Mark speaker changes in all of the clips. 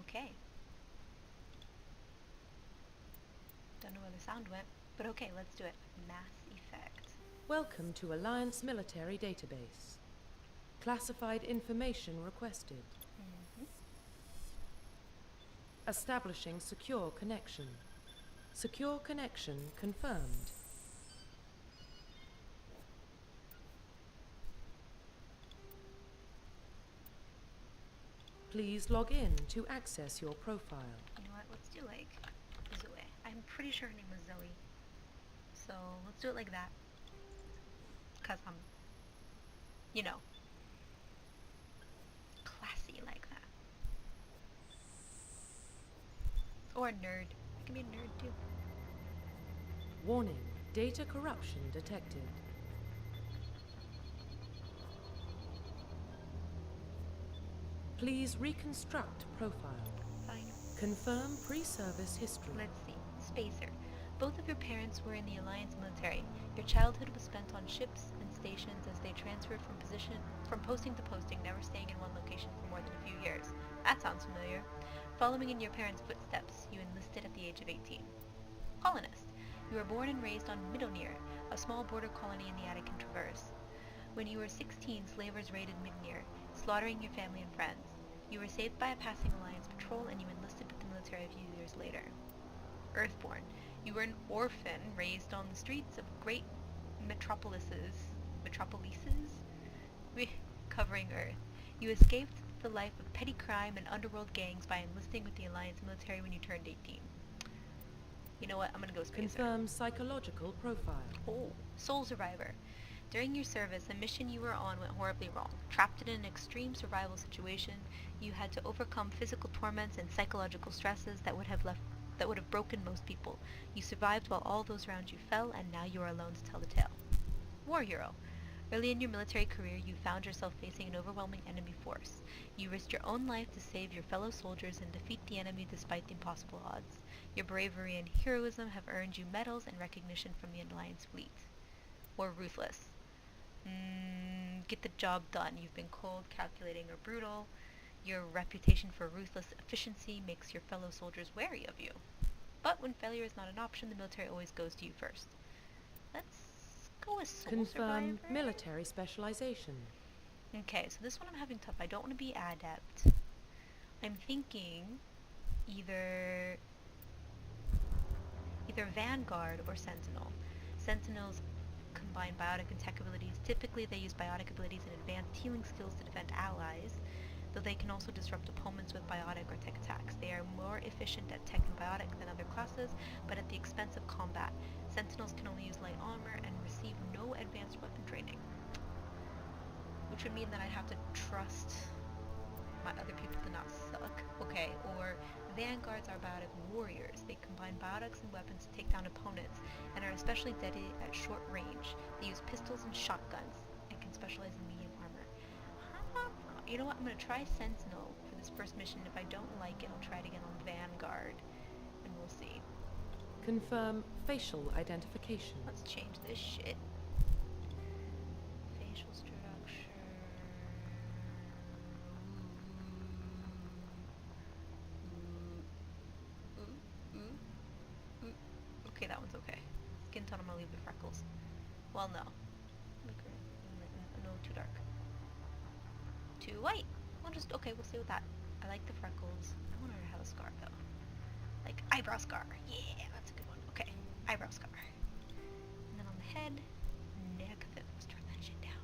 Speaker 1: Okay. Don't know where the sound went, but okay, let's do it. Mass Effect.
Speaker 2: Welcome to Alliance Military Database. Classified information requested. Establishing secure connection. Secure connection confirmed. Please log in to access your profile.
Speaker 1: You know what? Let's do like Zoe. I'm pretty sure her name was Zoe. So let's do it like that. Because I'm, you know, classy like that. Or a nerd. I can be a nerd too.
Speaker 2: Warning, data corruption detected. Please reconstruct profile.
Speaker 1: Fine.
Speaker 2: Confirm pre-service history.
Speaker 1: Let's see. Spacer. Both of your parents were in the Alliance military. Your childhood was spent on ships and stations as they transferred from posting to posting, never staying in one location for more than a few years. That sounds familiar. Following in your parents' footsteps, you enlisted at the age of 18. Colonist. You were born and raised on Middelneer, a small border colony in the Attican Traverse. When you were 16, slavers raided Middelneer, slaughtering your family and friends. You were saved by a passing Alliance patrol and you enlisted with the military a few years later. Earthborn. You were an orphan raised on the streets of great metropolises covering Earth. You escaped the life of petty crime and underworld gangs by enlisting with the Alliance military when you turned 18. You know what? I'm gonna go Spacer.
Speaker 2: Confirm psychological profile.
Speaker 1: Oh, Soul Survivor. During your service, a mission you were on went horribly wrong. Trapped in an extreme survival situation, you had to overcome physical torments and psychological stresses that would have broken most people. You survived while all those around you fell, and now you are alone to tell the tale. War Hero. Early in your military career, you found yourself facing an overwhelming enemy force. You risked your own life to save your fellow soldiers and defeat the enemy despite the impossible odds. Your bravery and heroism have earned you medals and recognition from the Alliance fleet. Or Ruthless. Get the job done. You've been cold, calculating, or brutal. Your reputation for ruthless efficiency makes your fellow soldiers wary of you. But when failure is not an option, the military always goes to you first. Let's go with Soul
Speaker 2: Confirm
Speaker 1: Survivor.
Speaker 2: military specialization.
Speaker 1: Okay, so this one I'm having tough. I don't want to be adept. I'm thinking either Vanguard or Sentinel. Sentinels combine biotic and tech abilities. Typically, they use biotic abilities and advanced healing skills to defend allies, though they can also disrupt opponents with biotic or tech attacks. They are more efficient at tech and biotic than other classes, but at the expense of combat. Sentinels can only use light armor and receive no advanced weapon training, which would mean that I'd have to trust my other people to not suck. Okay, or Vanguards are biotic warriors. They combine biotics and weapons to take down opponents, and are especially deadly at short range. They use pistols and shotguns, and can specialize in medium armor. You know what, I'm going to try Sentinel for this first mission. If I don't like it, I'll try it again on Vanguard, and we'll see.
Speaker 2: Confirm facial identification.
Speaker 1: Let's change this shit. Facial structure. Okay, that one's okay. Skin tone, I'm gonna leave the freckles. Well, no. No, too dark. Too white. Okay, we'll stay with that. I like the freckles. I want her to have a scar, though. Like, eyebrow scar. Yeah, that's a good one. Okay, eyebrow scar. And then on the head, neck, let's turn that shit down.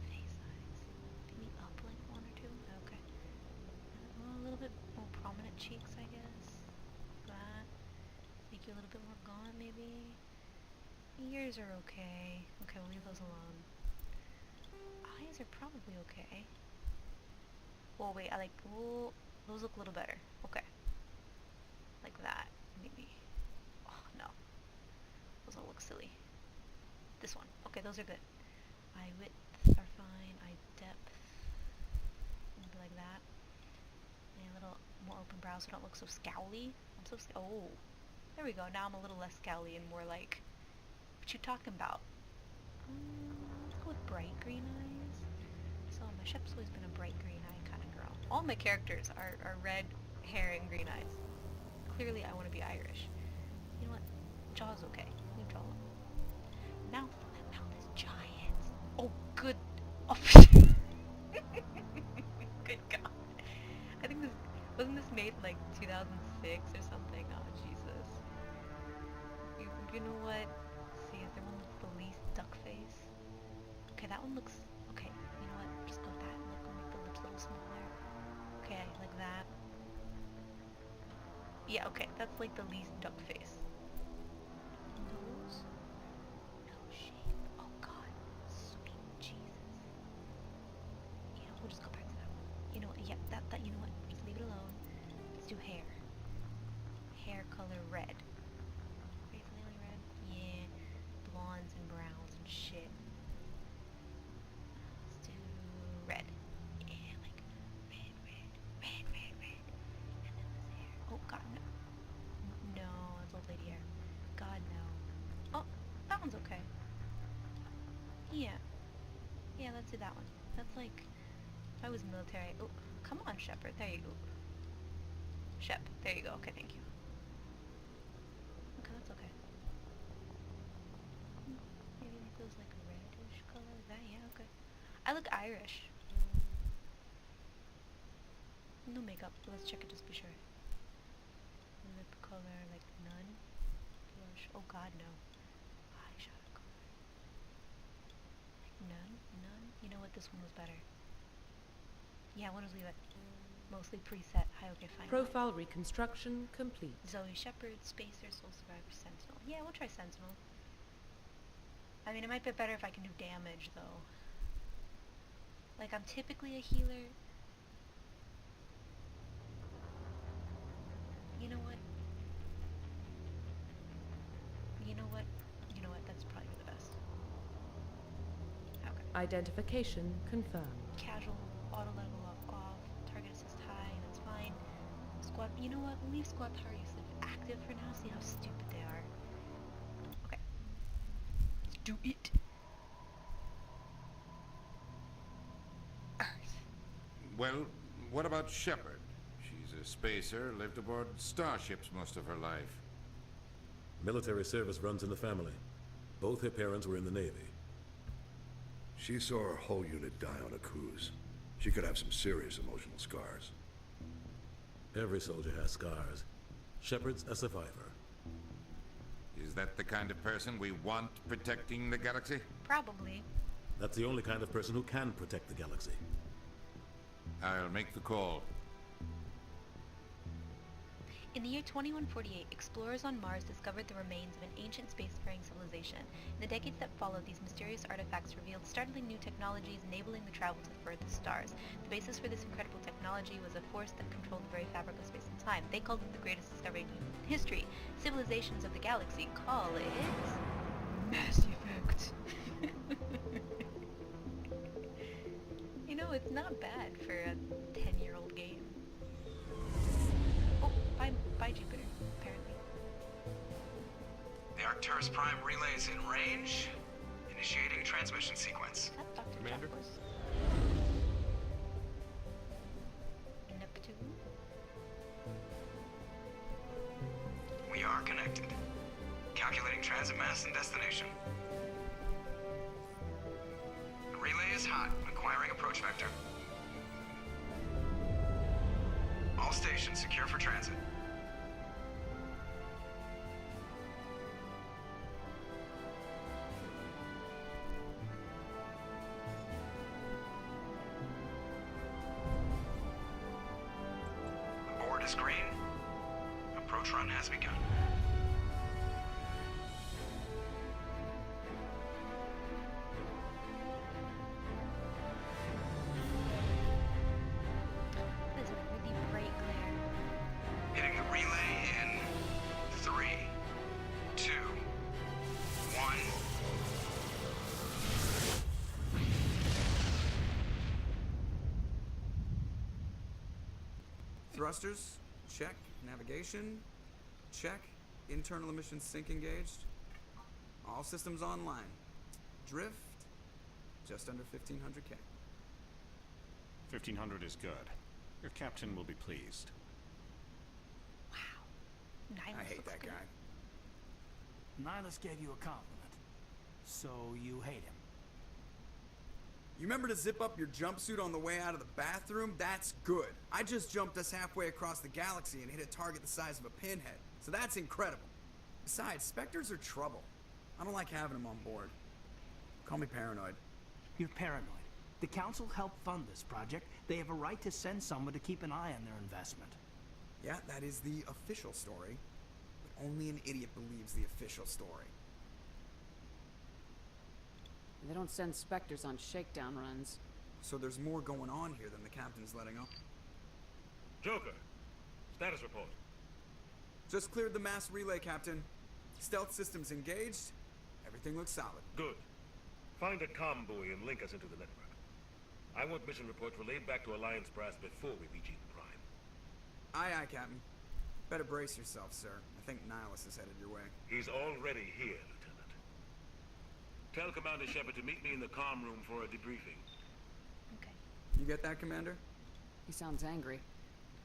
Speaker 1: Face size. Maybe up like one or two. Okay. A little bit more prominent cheeks, I guess. That. Make you a little bit more gaunt, maybe. Ears are okay. Okay, we'll leave those alone. Eyes are probably okay. Oh wait, those look a little better. Okay. Like that, maybe. Oh, no. Those all look silly. This one. Okay, those are good. Eye width are fine. Eye depth. Maybe like that. And a little more open brows so I don't look so scowly. Oh. There we go. Now I'm a little less scowly and more like, what you talking about? Let's go with bright green eyes. So my ship's always been a bright green eye kind of girl. All my characters are red hair and green eyes. Clearly, I want to be Irish. You know what? Jaw's okay. Leave jaw alone. Mouth. That mouth is giant. Oh, good. Oh, good God. I think this wasn't this made in like 2006 or something. Oh Jesus. You know what? Let's see, is there one that's the least duck face? Okay, that one looks okay. You know what? Just go with that. Look, we'll make the lips a little smaller. Okay, like that. Yeah, okay, that's like the least duck face. Nose. Nose shape. Oh God. Sweet Jesus. Yeah, we'll just go back to that one. You know what? Yeah, that. You know what? Just leave it alone. Let's do hair. Hair color red. Basically red. Yeah. Blondes and browns and shit. Let's do red. Yeah, like red, red, red, red, red. And then this hair. Oh God, no. No, it's old lady hair. God, no. Oh, that one's okay. Yeah. Yeah, let's do that one. That's like, if I was military. Oh, come on, Shepard. There you go. Shep. There you go. Okay, thank you. Okay, that's okay. Maybe make those like a reddish color. That, yeah, okay. I look Irish. No makeup. Let's check it just to be sure. Lip color, like none. Blush. Oh God, no. Eyeshadow color. Like none? None? You know what? This one was better. Yeah, we'll just leave it. Mostly preset. Hi, okay, fine.
Speaker 2: Profile reconstruction complete.
Speaker 1: Zoe Shepard, Spacer, Soul Survivor, Sentinel. Yeah, we'll try Sentinel. I mean, it might be better if I can do damage, though. Like, I'm typically a healer. You know what? You know what? You know what? That's probably the best. Okay.
Speaker 2: Identification confirmed.
Speaker 1: Casual, auto level off, target assist high, that's fine. Squad, you know what? We'll leave squad power usage active for now, see how stupid they are. Okay. Let's do it. Earth.
Speaker 3: Well, what about Shepard? She's a spacer, lived aboard starships most of her life.
Speaker 4: Military service runs in the family. Both her parents were in the Navy.
Speaker 5: She saw her whole unit die on a cruise. She could have some serious emotional scars.
Speaker 4: Every soldier has scars. Shepard's a survivor.
Speaker 3: Is that the kind of person we want protecting the galaxy?
Speaker 1: Probably.
Speaker 4: That's the only kind of person who can protect the galaxy.
Speaker 3: I'll make the call.
Speaker 1: In the year 2148, explorers on Mars discovered the remains of an ancient spacefaring civilization. In the decades that followed, these mysterious artifacts revealed startling new technologies enabling the travel to the furthest stars. The basis for this incredible technology was a force that controlled the very fabric of space and time. They called it the greatest discovery in human history. Civilizations of the galaxy call it Mass Effect. You know, it's not bad for a 10-year-old game. Oh, bye Jupiter, apparently.
Speaker 6: The Arcturus Prime relay is in range. Initiating transmission sequence.
Speaker 1: Is that Dr.
Speaker 4: Commander?
Speaker 1: Chocos? Neptune?
Speaker 6: We are connected. Calculating transit mass and destination. The relay is hot. Acquiring approach vector. All stations secure for transit. The board is green. Approach run has begun.
Speaker 1: That is a really bright glare.
Speaker 6: Hitting the relay in 3, 2, 1.
Speaker 7: Thrusters, check. Navigation, check. Internal emissions sync engaged. All systems online. Drift, just under 1500K.
Speaker 8: 1500 is good. Your captain will be pleased.
Speaker 1: Nihilus
Speaker 7: I hate
Speaker 1: looks
Speaker 7: that
Speaker 1: good.
Speaker 7: guy.
Speaker 8: Nihilus gave you a compliment. So you hate him.
Speaker 7: You remember to zip up your jumpsuit on the way out of the bathroom? That's good. I just jumped us halfway across the galaxy and hit a target the size of a pinhead. So that's incredible. Besides, Spectres are trouble. I don't like having them on board. Call me paranoid.
Speaker 8: You're paranoid. The Council helped fund this project. They have a right to send someone to keep an eye on their investment.
Speaker 7: Yeah, that is the official story. But only an idiot believes the official story.
Speaker 9: They don't send Spectres on shakedown runs.
Speaker 7: So there's more going on here than the captain's letting on.
Speaker 4: Joker, status report.
Speaker 7: Just cleared the mass relay, Captain. Stealth systems engaged. Everything looks solid.
Speaker 4: Good. Find a comm buoy and link us into the network. I want mission reports relayed back to Alliance Brass before we reach Eden Prime.
Speaker 7: Aye, aye, Captain. Better brace yourself, sir. I think Nihilus is headed your way.
Speaker 4: He's already here, Lieutenant. Tell Commander Shepard to meet me in the comm room for a debriefing.
Speaker 1: Okay.
Speaker 7: You get that, Commander?
Speaker 9: He sounds angry.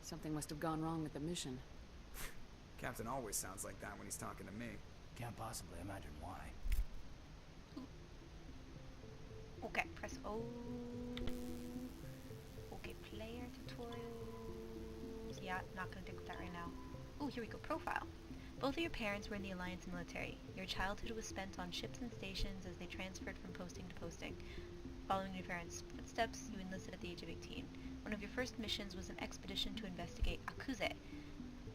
Speaker 9: Something must have gone wrong with the mission.
Speaker 7: Captain always sounds like that when he's talking to me.
Speaker 8: Can't possibly imagine why.
Speaker 1: Okay, press O. Okay, player tutorials. Yeah, not gonna dig with that right now. Oh, here we go. Profile. Both of your parents were in the Alliance military. Your childhood was spent on ships and stations as they transferred from posting to posting. Following your parents' footsteps, you enlisted at the age of 18. One of your first missions was an expedition to investigate Akuze,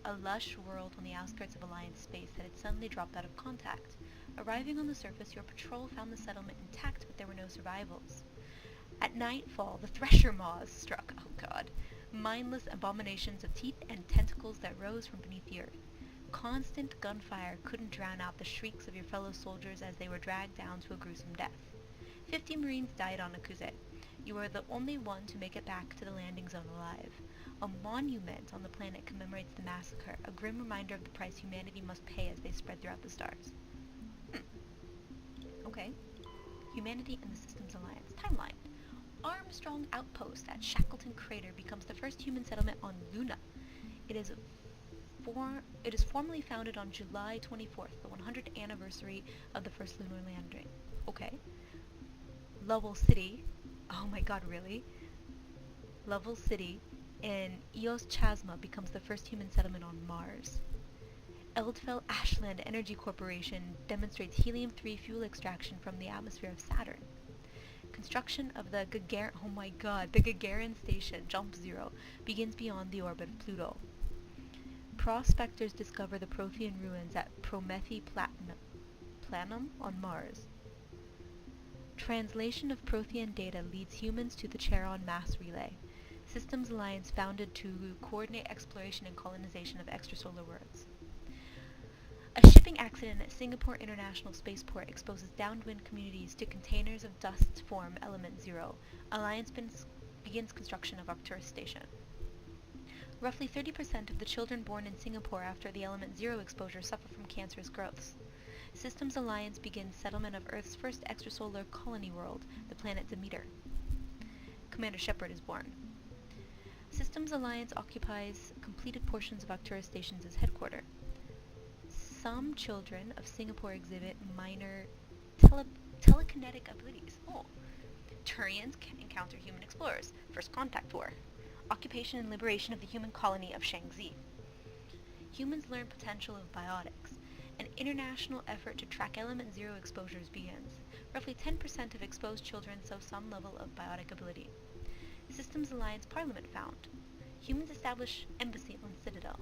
Speaker 1: a lush world on the outskirts of Alliance space that had suddenly dropped out of contact. Arriving on the surface, your patrol found the settlement intact, but there were no survivals. At nightfall, the Thresher Maws struck. Oh god. Mindless abominations of teeth and tentacles that rose from beneath the earth. Constant gunfire couldn't drown out the shrieks of your fellow soldiers as they were dragged down to a gruesome death. 50 Marines died on Akuze. You were the only one to make it back to the landing zone alive. A monument on the planet commemorates the massacre, a grim reminder of the price humanity must pay as they spread throughout the stars. Okay. Humanity and the Systems Alliance. Timeline. Armstrong Outpost at Shackleton Crater becomes the first human settlement on Luna. It is formally founded on July 24th, the 100th anniversary of the first lunar landing. Okay. Lovell City. Oh my god, really? Lovell City in Eos Chasma becomes the first human settlement on Mars. Eldfell Ashland Energy Corporation demonstrates helium-3 fuel extraction from the atmosphere of Saturn. Construction of the Gagarin Station, Jump Zero, begins beyond the orbit of Pluto. Prospectors discover the Prothean ruins at Promethe Planum on Mars. Translation of Prothean data leads humans to the Charon mass relay. Systems Alliance founded to coordinate exploration and colonization of extrasolar worlds. A shipping accident at Singapore International Spaceport exposes downwind communities to containers of dust form element 0. Alliance begins construction of Arcturus Station. Roughly 30% of the children born in Singapore after the element 0 exposure suffer from cancerous growths. Systems Alliance begins settlement of Earth's first extrasolar colony world, the planet Demeter. Commander Shepard is born. Systems Alliance occupies completed portions of Arcturus Stations as headquarters. Some children of Singapore exhibit minor telekinetic abilities. Oh. Turians can encounter human explorers. First Contact War. Occupation and liberation of the human colony of Shangzi. Humans learn potential of biotics. An international effort to track element 0 exposures begins. Roughly 10% of exposed children show some level of biotic ability. Systems Alliance Parliament found. Humans establish embassy on Citadel.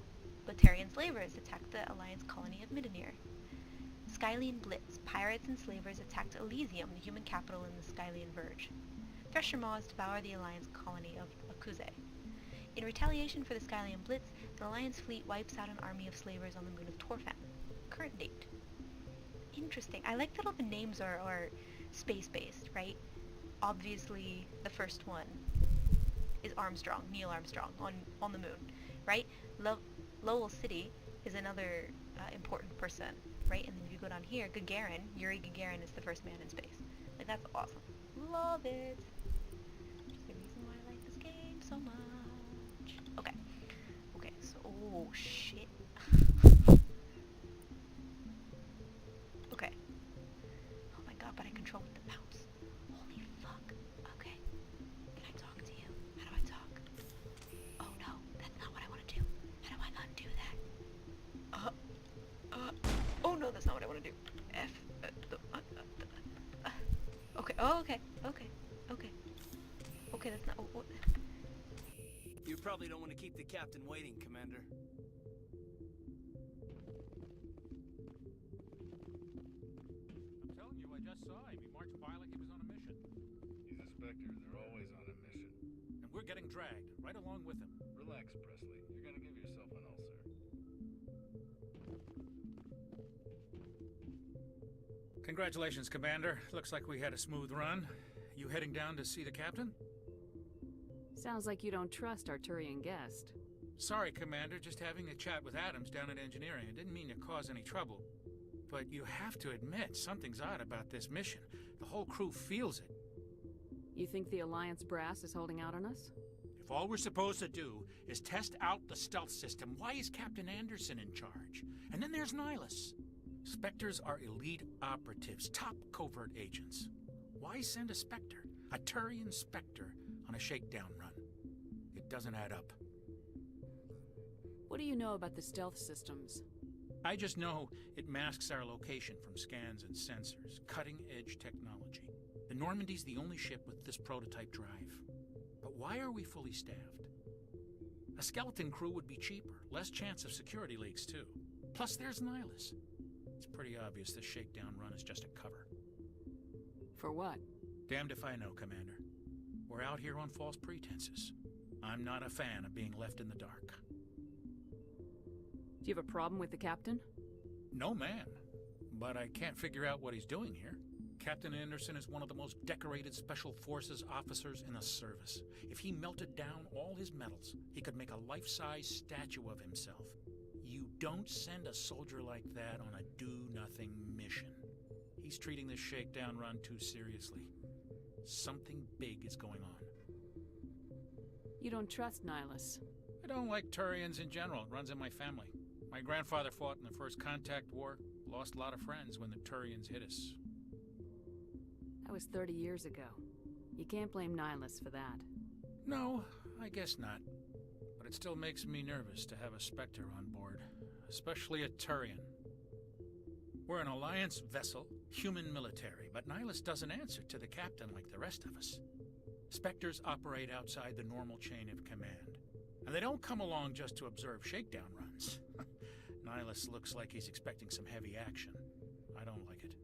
Speaker 1: Batarian slavers attacked the Alliance colony of Middenir. Skylian Blitz. Pirates and slavers attacked Elysium, the human capital in the Skylian Verge. Thresher Maws devour the Alliance colony of Akuze. In retaliation for the Skylian Blitz, the Alliance fleet wipes out an army of slavers on the moon of Torfan. Current date. Interesting. I like that all the names are space-based, right? Obviously, the first one is Armstrong, Neil Armstrong, on the moon, right? Lowell City is another important person, right? And then if you go down here, Gagarin, Yuri Gagarin is the first man in space. Like, that's awesome. Love it. That's the reason why I like this game so much. Okay. Okay, so, oh, shit. Okay, okay, okay. Okay, that's not... what?
Speaker 8: You probably don't want to keep the captain waiting, Commander.
Speaker 10: I'm telling you, I just saw him. He marched by like he was on a mission.
Speaker 5: He's a Spectre. They're always on a mission.
Speaker 10: And we're getting dragged, right along with him.
Speaker 5: Relax, Presley. You're gonna give yourself an ulcer.
Speaker 10: Congratulations, Commander. Looks like we had a smooth run. You heading down to see the captain?
Speaker 9: Sounds like you don't trust our Turian guest.
Speaker 10: Sorry, Commander. Just having a chat with Adams down at engineering. I didn't mean to cause any trouble. But you have to admit, something's odd about this mission. The whole crew feels it.
Speaker 9: You think the Alliance brass is holding out on us?
Speaker 10: If all we're supposed to do is test out the stealth system, why is Captain Anderson in charge? And then there's Nihilus. Spectres are elite operatives, top covert agents. Why send a Spectre, a Turian Spectre, on a shakedown run? It doesn't add up.
Speaker 9: What do you know about the stealth systems?
Speaker 10: I just know it masks our location from scans and sensors. Cutting-edge technology. The Normandy's the only ship with this prototype drive. But why are we fully staffed? A skeleton crew would be cheaper, less chance of security leaks too. Plus there's Nihilus. It's pretty obvious this shakedown run is just a cover.
Speaker 9: For what?
Speaker 10: Damned if I know, Commander. We're out here on false pretenses. I'm not a fan of being left in the dark.
Speaker 9: Do you have a problem with the captain?
Speaker 10: No, man. But I can't figure out what he's doing here. Captain Anderson is one of the most decorated Special Forces officers in the service. If he melted down all his medals, he could make a life-size statue of himself. You don't send a soldier like that on a do-nothing mission. He's treating this shakedown run too seriously. Something big is going on.
Speaker 9: You don't trust Nihilus?
Speaker 10: I don't like Turians in general. It runs in my family. My grandfather fought in the First Contact War, lost a lot of friends when the Turians hit us.
Speaker 9: That was 30 years ago. You can't blame Nihilus for that.
Speaker 10: No, I guess not. But it still makes me nervous to have a Spectre on board, especially a Turian. We're an Alliance vessel, human military, but Nihilus doesn't answer to the captain like the rest of us. Spectres operate outside the normal chain of command, and they don't come along just to observe shakedown runs. Nihilus looks like he's expecting some heavy action. I don't like it.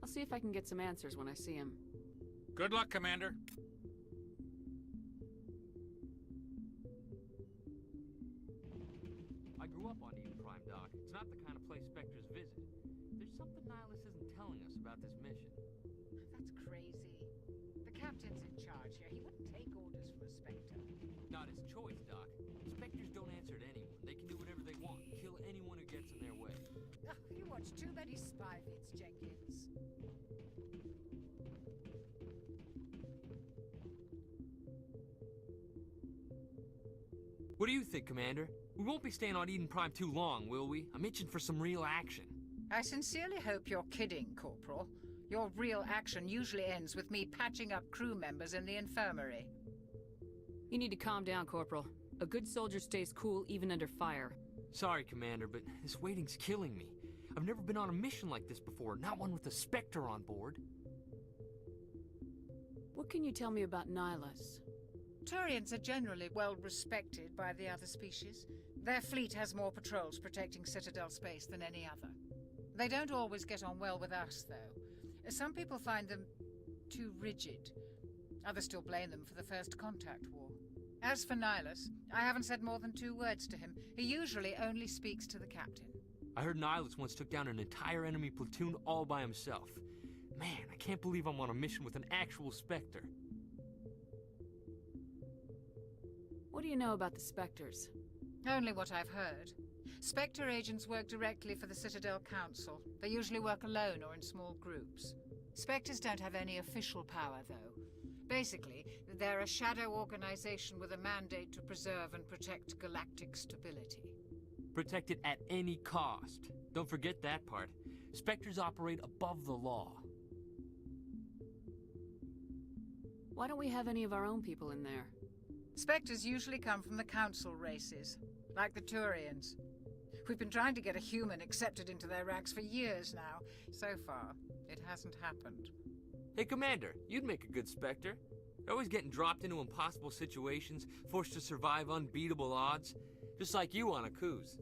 Speaker 9: I'll see if I can get some answers when I see him.
Speaker 10: Good luck, Commander.
Speaker 11: I grew up on Eden Prime, Doc. It's not the kind of place Spectres visit. There's something Nihilus isn't telling us about this mission.
Speaker 12: That's crazy. The captain's in charge here. He wouldn't take orders from a Spectre.
Speaker 11: Not his choice, Doc. Spectres don't answer to anyone. They can do whatever they want. Kill anyone who gets in their way.
Speaker 12: Oh, you watch too many spy vids, Jenkins.
Speaker 11: What do you think, Commander? We won't be staying on Eden Prime too long, will we? I'm itching for some real action.
Speaker 12: I sincerely hope you're kidding, Corporal. Your real action usually ends with me patching up crew members in the infirmary.
Speaker 9: You need to calm down, Corporal. A good soldier stays cool even under fire.
Speaker 11: Sorry, Commander, but this waiting's killing me. I've never been on a mission like this before, not one with a Spectre on board.
Speaker 9: What can you tell me about Nihilus?
Speaker 12: Turians are generally well respected by the other species. Their fleet has more patrols protecting Citadel space than any other. They don't always get on well with us, though. Some people find them too rigid. Others still blame them for the First Contact War. As for Nihilus, I haven't said more than 2 words to him. He usually only speaks to the captain.
Speaker 11: I heard Nihilus once took down an entire enemy platoon all by himself. Man, I can't believe I'm on a mission with an actual Spectre.
Speaker 9: What do you know about the Spectres?
Speaker 12: Only what I've heard. Spectre agents work directly for the Citadel Council. They usually work alone or in small groups. Spectres don't have any official power, though. Basically, they're a shadow organization with a mandate to preserve and protect galactic stability.
Speaker 11: Protect it at any cost. Don't forget that part. Spectres operate above the law.
Speaker 9: Why don't we have any of our own people in there?
Speaker 12: Spectres usually come from the Council races, like the Turians. We've been trying to get a human accepted into their ranks for years now. So far, it hasn't happened.
Speaker 11: Hey, Commander, you'd make a good Spectre. You're always getting dropped into impossible situations, forced to survive unbeatable odds. Just like you on a cruise.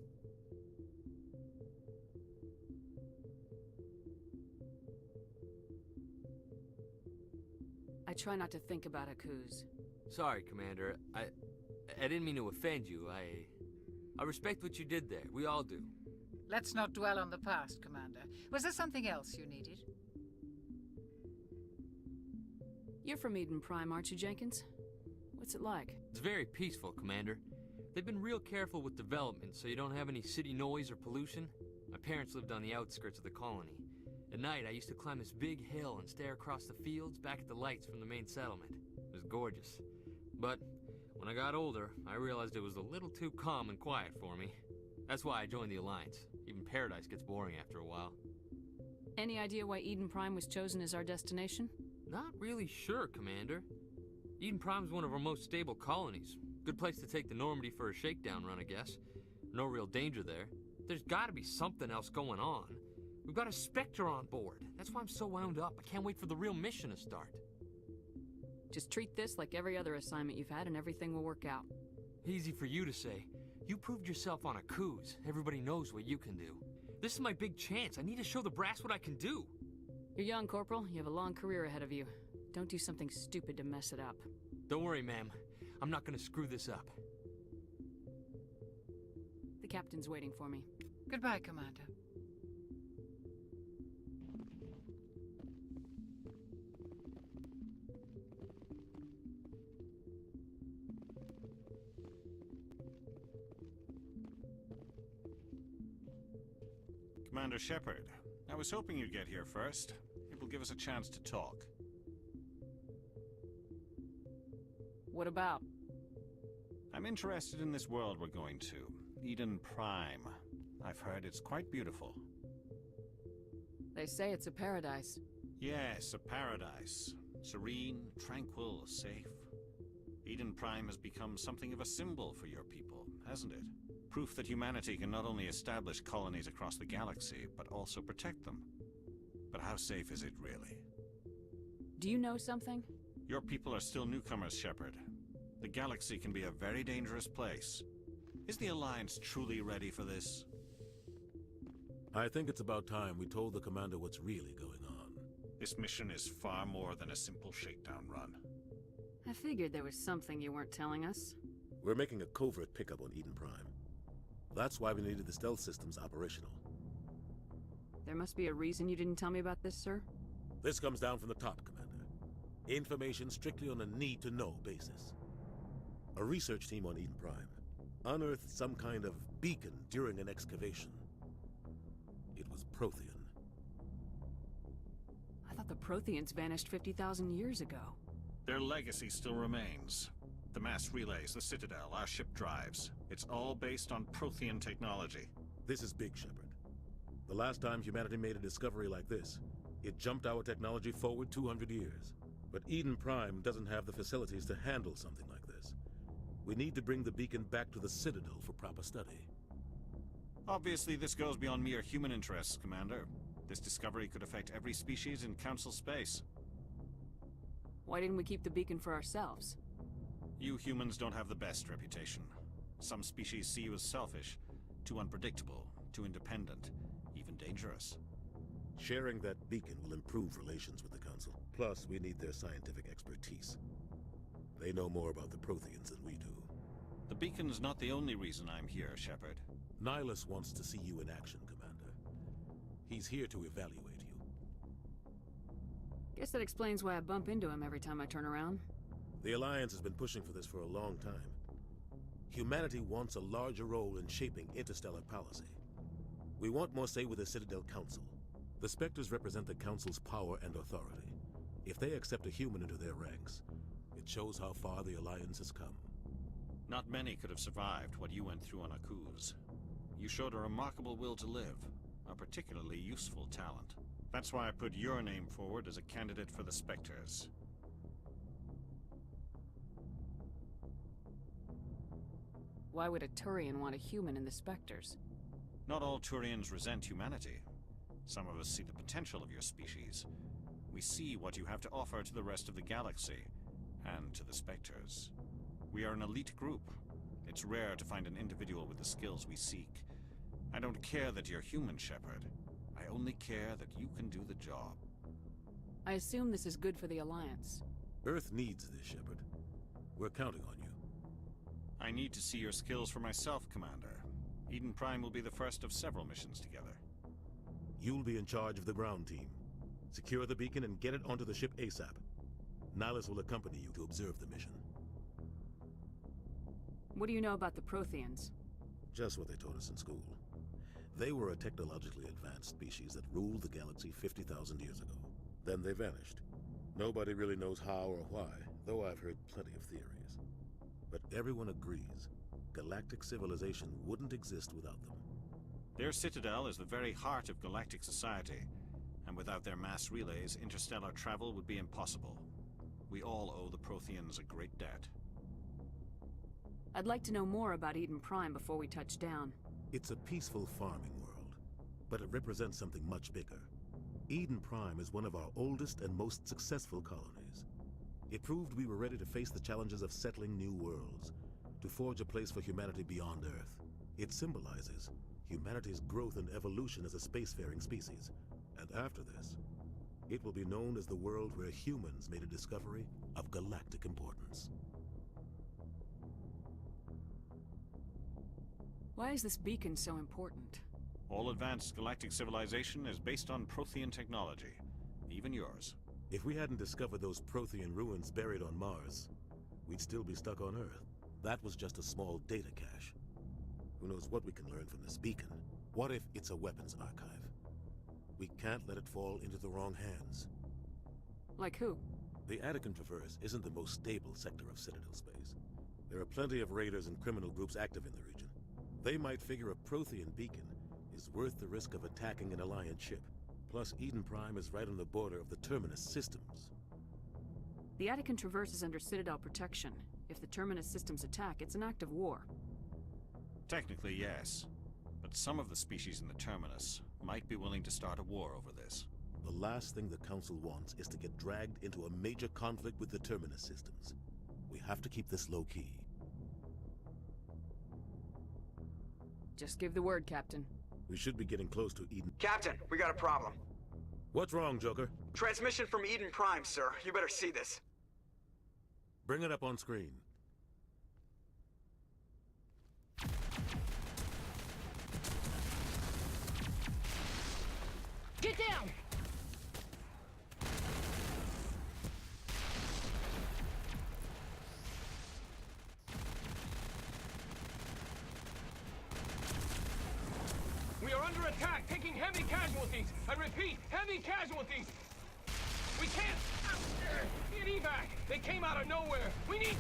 Speaker 9: I try not to think about Akuz.
Speaker 11: Sorry, Commander. I didn't mean to offend you. I respect what you did there. We all do.
Speaker 12: Let's not dwell on the past, Commander. Was there something else you needed?
Speaker 9: You're from Eden Prime, aren't you, Jenkins? What's it like?
Speaker 11: It's very peaceful, Commander. They've been real careful with development, so you don't have any city noise or pollution. My parents lived on the outskirts of the colony. At night, I used to climb this big hill and stare across the fields back at the lights from the main settlement. It was gorgeous. But when I got older, I realized it was a little too calm and quiet for me. That's why I joined the Alliance. Even Paradise gets boring after a while.
Speaker 9: Any idea why Eden Prime was chosen as our destination?
Speaker 11: Not really sure, Commander. Eden Prime's one of our most stable colonies. Good place to take the Normandy for a shakedown run, I guess. No real danger there. There's gotta be something else going on. We've got a Spectre on board. That's why I'm so wound up. I can't wait for the real mission to start.
Speaker 9: Just treat this like every other assignment you've had and everything will work out.
Speaker 11: Easy for you to say. You proved yourself on a cruise. Everybody knows what you can do. This is my big chance. I need to show the brass what I can do.
Speaker 9: You're young, Corporal. You have a long career ahead of you. Don't do something stupid to mess it up.
Speaker 11: Don't worry, ma'am. I'm not gonna screw this up.
Speaker 9: The captain's waiting for me.
Speaker 12: Goodbye, Commander.
Speaker 13: Commander Shepard, I was hoping you'd get here first. It will give us a chance to talk.
Speaker 9: What about?
Speaker 13: I'm interested in this world we're going to, Eden Prime. I've heard it's quite beautiful.
Speaker 9: They say it's a paradise.
Speaker 13: Yes, a paradise. Serene, tranquil, safe. Eden Prime has become something of a symbol for your people, hasn't it? Proof that humanity can not only establish colonies across the galaxy, but also protect them. But how safe is it really?
Speaker 9: Do you know something?
Speaker 13: Your people are still newcomers, Shepard. The galaxy can be a very dangerous place. Is the Alliance truly ready for this?
Speaker 14: I think it's about time we told the Commander what's really going on.
Speaker 13: This mission is far more than a simple shakedown run.
Speaker 9: I figured there was something you weren't telling us.
Speaker 14: We're making a covert pickup on Eden Prime. That's why we needed the stealth systems operational.
Speaker 9: There must be a reason you didn't tell me about this, sir?
Speaker 14: This comes down from the top, Commander. Information strictly on a need-to-know basis. A research team on Eden Prime unearthed some kind of beacon during an excavation. It was Prothean.
Speaker 9: I thought the Protheans vanished 50,000 years ago.
Speaker 13: Their legacy still remains. The mass relays, the Citadel, our ship drives. It's all based on Prothean technology.
Speaker 14: This is big, Shepard. The last time humanity made a discovery like this, it jumped our technology forward 200 years. But Eden Prime doesn't have the facilities to handle something like this. We need to bring the beacon back to the Citadel for proper study.
Speaker 13: Obviously, this goes beyond mere human interests, Commander. This discovery could affect every species in Council space.
Speaker 9: Why didn't we keep the beacon for ourselves?
Speaker 13: You humans don't have the best reputation. Some species see you as selfish, too unpredictable, too independent, even dangerous.
Speaker 14: Sharing that beacon will improve relations with the Council. Plus, we need their scientific expertise. They know more about the Protheans than we do.
Speaker 13: The beacon's not the only reason I'm here, Shepard.
Speaker 14: Nihilus wants to see you in action, Commander. He's here to evaluate you.
Speaker 9: Guess that explains why I bump into him every time I turn around.
Speaker 14: The Alliance has been pushing for this for a long time. Humanity wants a larger role in shaping interstellar policy. We want more say with the Citadel Council. The Spectres represent the Council's power and authority. If they accept a human into their ranks, it shows how far the Alliance has come.
Speaker 13: Not many could have survived what you went through on Akuz. You showed a remarkable will to live, a particularly useful talent. That's why I put your name forward as a candidate for the Spectres.
Speaker 9: Why would a Turian want a human in the Spectres?
Speaker 13: Not all Turians resent humanity. Some of us see the potential of your species. We see what you have to offer to the rest of the galaxy, and to the Spectres. We are an elite group. It's rare to find an individual with the skills we seek. I don't care that you're human, Shepard. I only care that you can do the job.
Speaker 9: I assume this is good for the Alliance.
Speaker 14: Earth needs this, Shepard. We're counting on you.
Speaker 13: I need to see your skills for myself, Commander. Eden Prime will be the first of several missions together.
Speaker 14: You'll be in charge of the ground team. Secure the beacon and get it onto the ship ASAP. Nihilus will accompany you to observe the mission.
Speaker 9: What do you know about the Protheans?
Speaker 14: Just what they taught us in school. They were a technologically advanced species that ruled the galaxy 50,000 years ago. Then they vanished. Nobody really knows how or why, though I've heard plenty of theories. But everyone agrees, galactic civilization wouldn't exist without them.
Speaker 13: Their citadel is the very heart of galactic society, and without their mass relays, interstellar travel would be impossible. We all owe the Protheans a great debt.
Speaker 9: I'd like to know more about Eden Prime before we touch down.
Speaker 14: It's a peaceful farming world, but it represents something much bigger. Eden Prime is one of our oldest and most successful colonies. It proved we were ready to face the challenges of settling new worlds, to forge a place for humanity beyond Earth. It symbolizes humanity's growth and evolution as a spacefaring species. And after this, it will be known as the world where humans made a discovery of galactic importance.
Speaker 9: Why is this beacon so important?
Speaker 13: All advanced galactic civilization is based on Prothean technology, even yours.
Speaker 14: If we hadn't discovered those Prothean ruins buried on Mars, we'd still be stuck on Earth. That was just a small data cache. Who knows what we can learn from this beacon? What if it's a weapons archive? We can't let it fall into the wrong hands.
Speaker 9: Like who?
Speaker 14: The Attican Traverse isn't the most stable sector of Citadel space. There are plenty of raiders and criminal groups active in the region. They might figure a Prothean beacon is worth the risk of attacking an Alliance ship. Plus, Eden Prime is right on the border of the Terminus systems.
Speaker 9: The Attican Traverse is under Citadel protection. If the Terminus systems attack, it's an act of war.
Speaker 13: Technically, yes. But some of the species in the Terminus might be willing to start a war over this.
Speaker 14: The last thing the Council wants is to get dragged into a major conflict with the Terminus systems. We have to keep this low-key.
Speaker 9: Just give the word, Captain.
Speaker 14: We should be getting close to Eden.
Speaker 7: Captain, we got a problem.
Speaker 14: What's wrong, Joker?
Speaker 7: Transmission from Eden Prime, sir. You better see this.
Speaker 14: Bring it up on screen.
Speaker 15: Get down!
Speaker 16: We are under attack, taking heavy casualties. I repeat, heavy casualties. We can't get evac. They came out of nowhere. We need...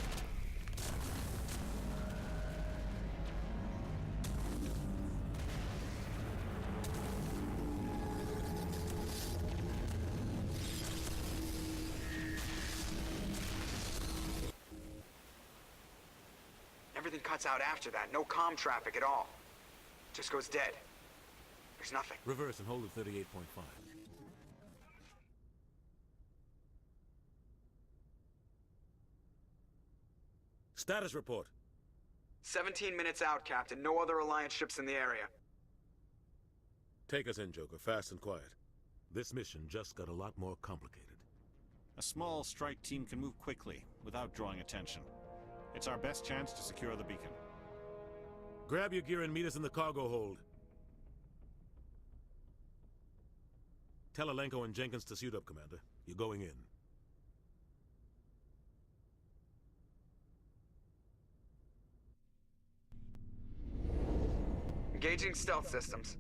Speaker 7: Everything cuts out after that. No comm traffic at all. Just goes dead. There's nothing.
Speaker 14: Reverse and hold at 38.5. Status report.
Speaker 7: 17 minutes out, Captain. No other Alliance ships in the area.
Speaker 14: Take us in, Joker, fast and quiet. This mission just got a lot more complicated.
Speaker 13: A small strike team can move quickly, without drawing attention. It's our best chance to secure the beacon.
Speaker 14: Grab your gear and meet us in the cargo hold. Tell Alenko and Jenkins to suit up, Commander. You're going in.
Speaker 7: Engaging stealth systems.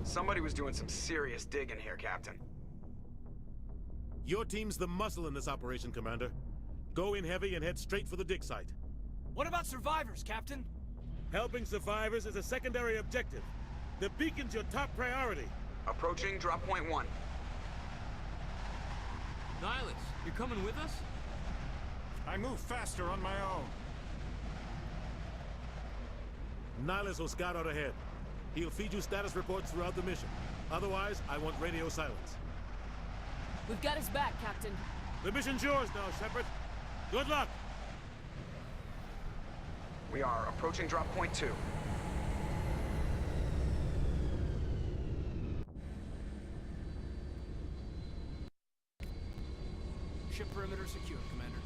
Speaker 7: Somebody was doing some serious digging here, Captain.
Speaker 14: Your team's the muscle in this operation, Commander. Go in heavy and head straight for the dig site.
Speaker 16: What about survivors, Captain?
Speaker 14: Helping survivors is a secondary objective. The beacon's your top priority.
Speaker 7: Approaching drop point 1.
Speaker 11: Nihilus, you're coming with us?
Speaker 13: I move faster on my own.
Speaker 14: Nihilus will scout out ahead. He'll feed you status reports throughout the mission. Otherwise, I want radio silence.
Speaker 9: We've got his back, Captain.
Speaker 14: The mission's yours now, Shepard. Good luck!
Speaker 6: We are approaching drop point 2.
Speaker 8: Ship perimeter secure, Commander.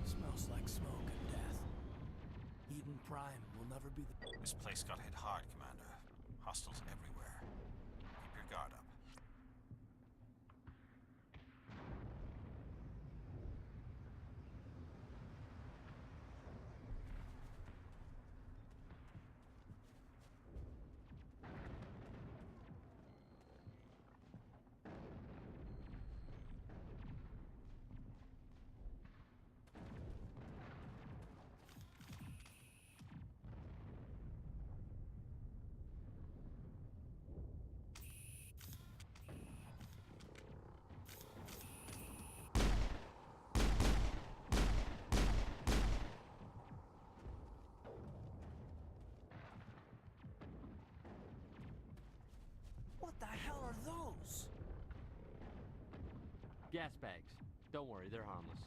Speaker 8: Smells like smoke and death. Eden Prime will never be the...
Speaker 13: This place got hit hard, Commander. Hostiles everywhere. Keep your guard up.
Speaker 8: What the hell are those?
Speaker 11: Gas bags. Don't worry, they're harmless.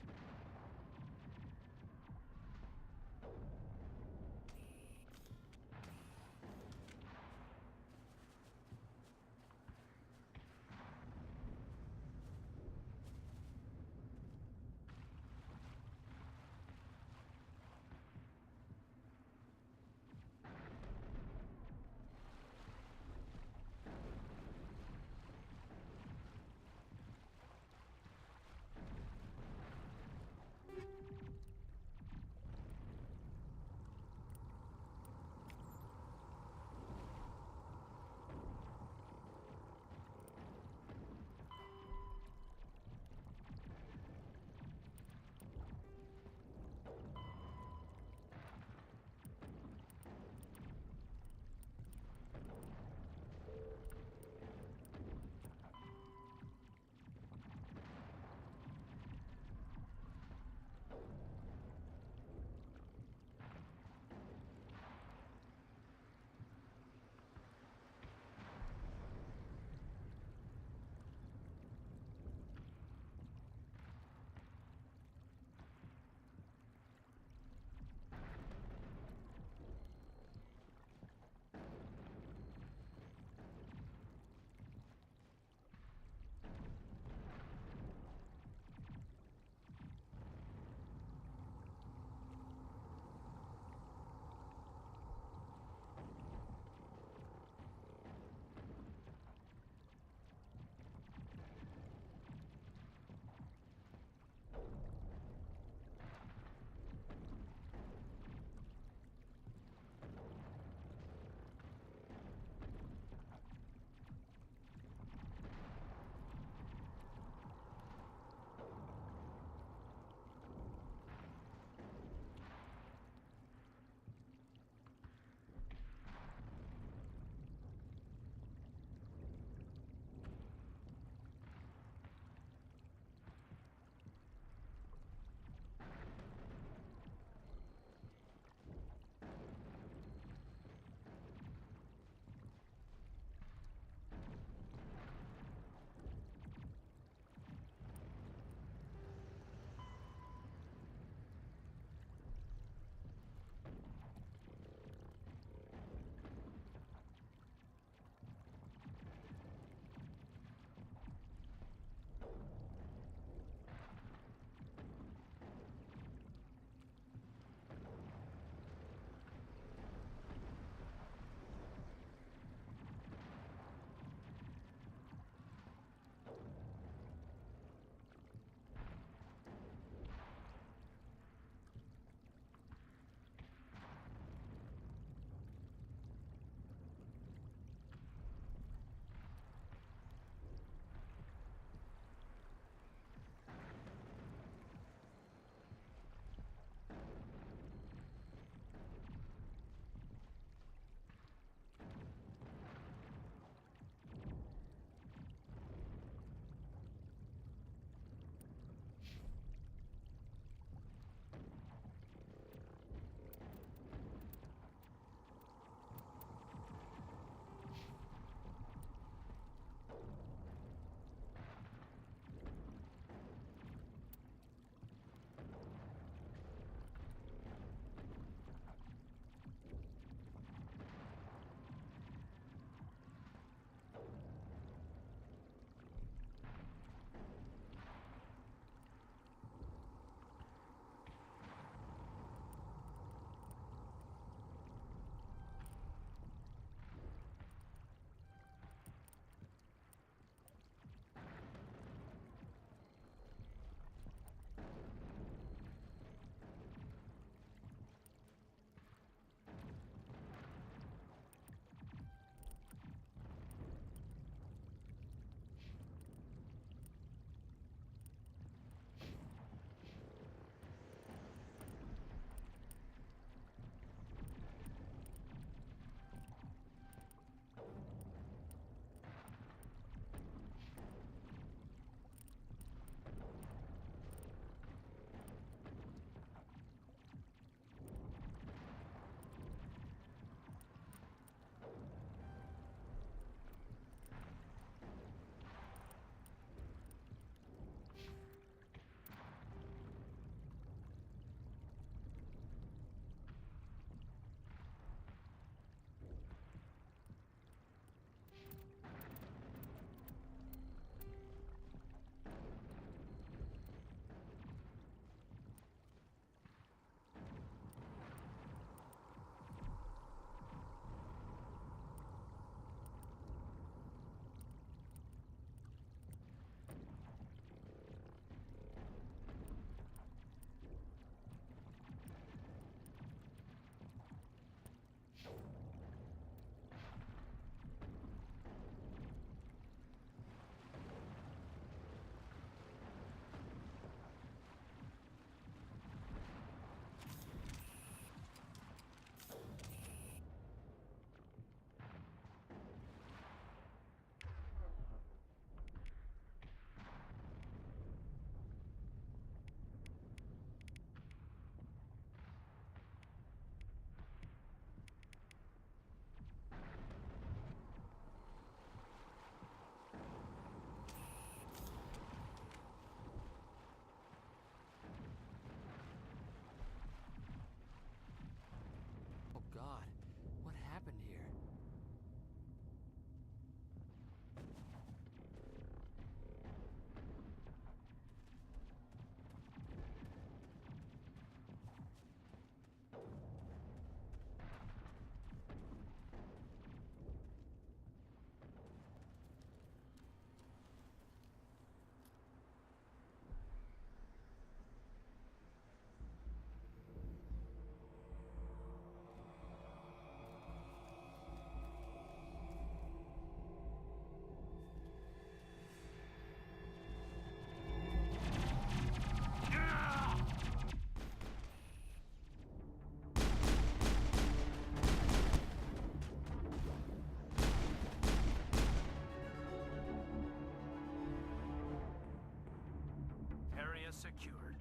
Speaker 8: area secured.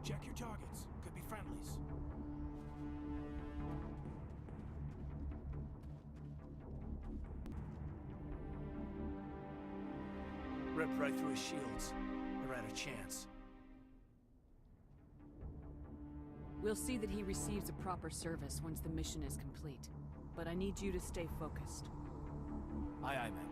Speaker 8: Check your targets. Could be friendlies. Ripped right through his shields. Never had a chance.
Speaker 9: We'll see that he receives a proper service once the mission is complete. But I need you to stay focused.
Speaker 8: Aye, aye, ma'am.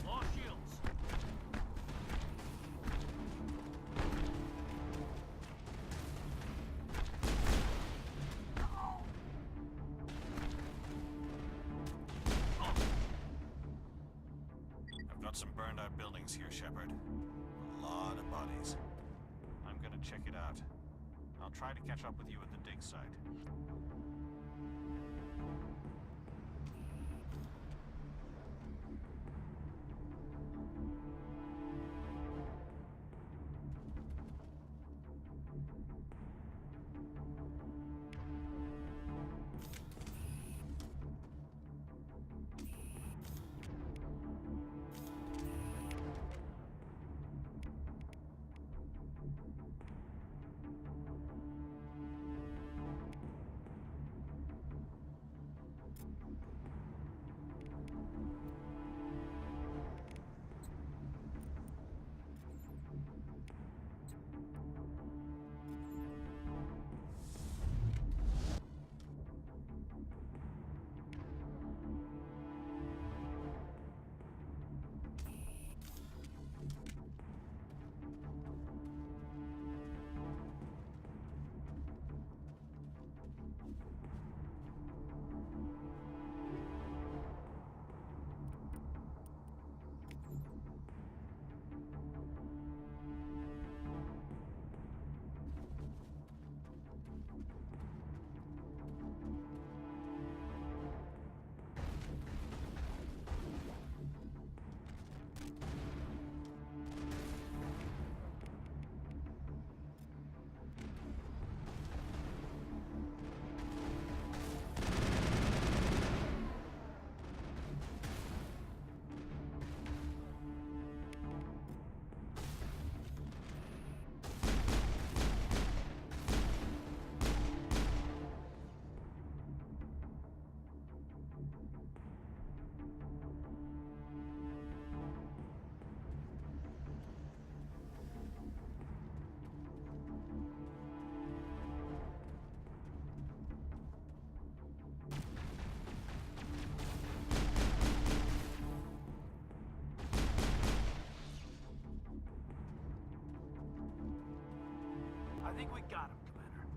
Speaker 8: More shields.
Speaker 13: I've got some burned out buildings here, Shepard. A lot of bodies. I'm gonna check it out. I'll try to catch up with you at the dig site.
Speaker 8: I think we got him, Commander.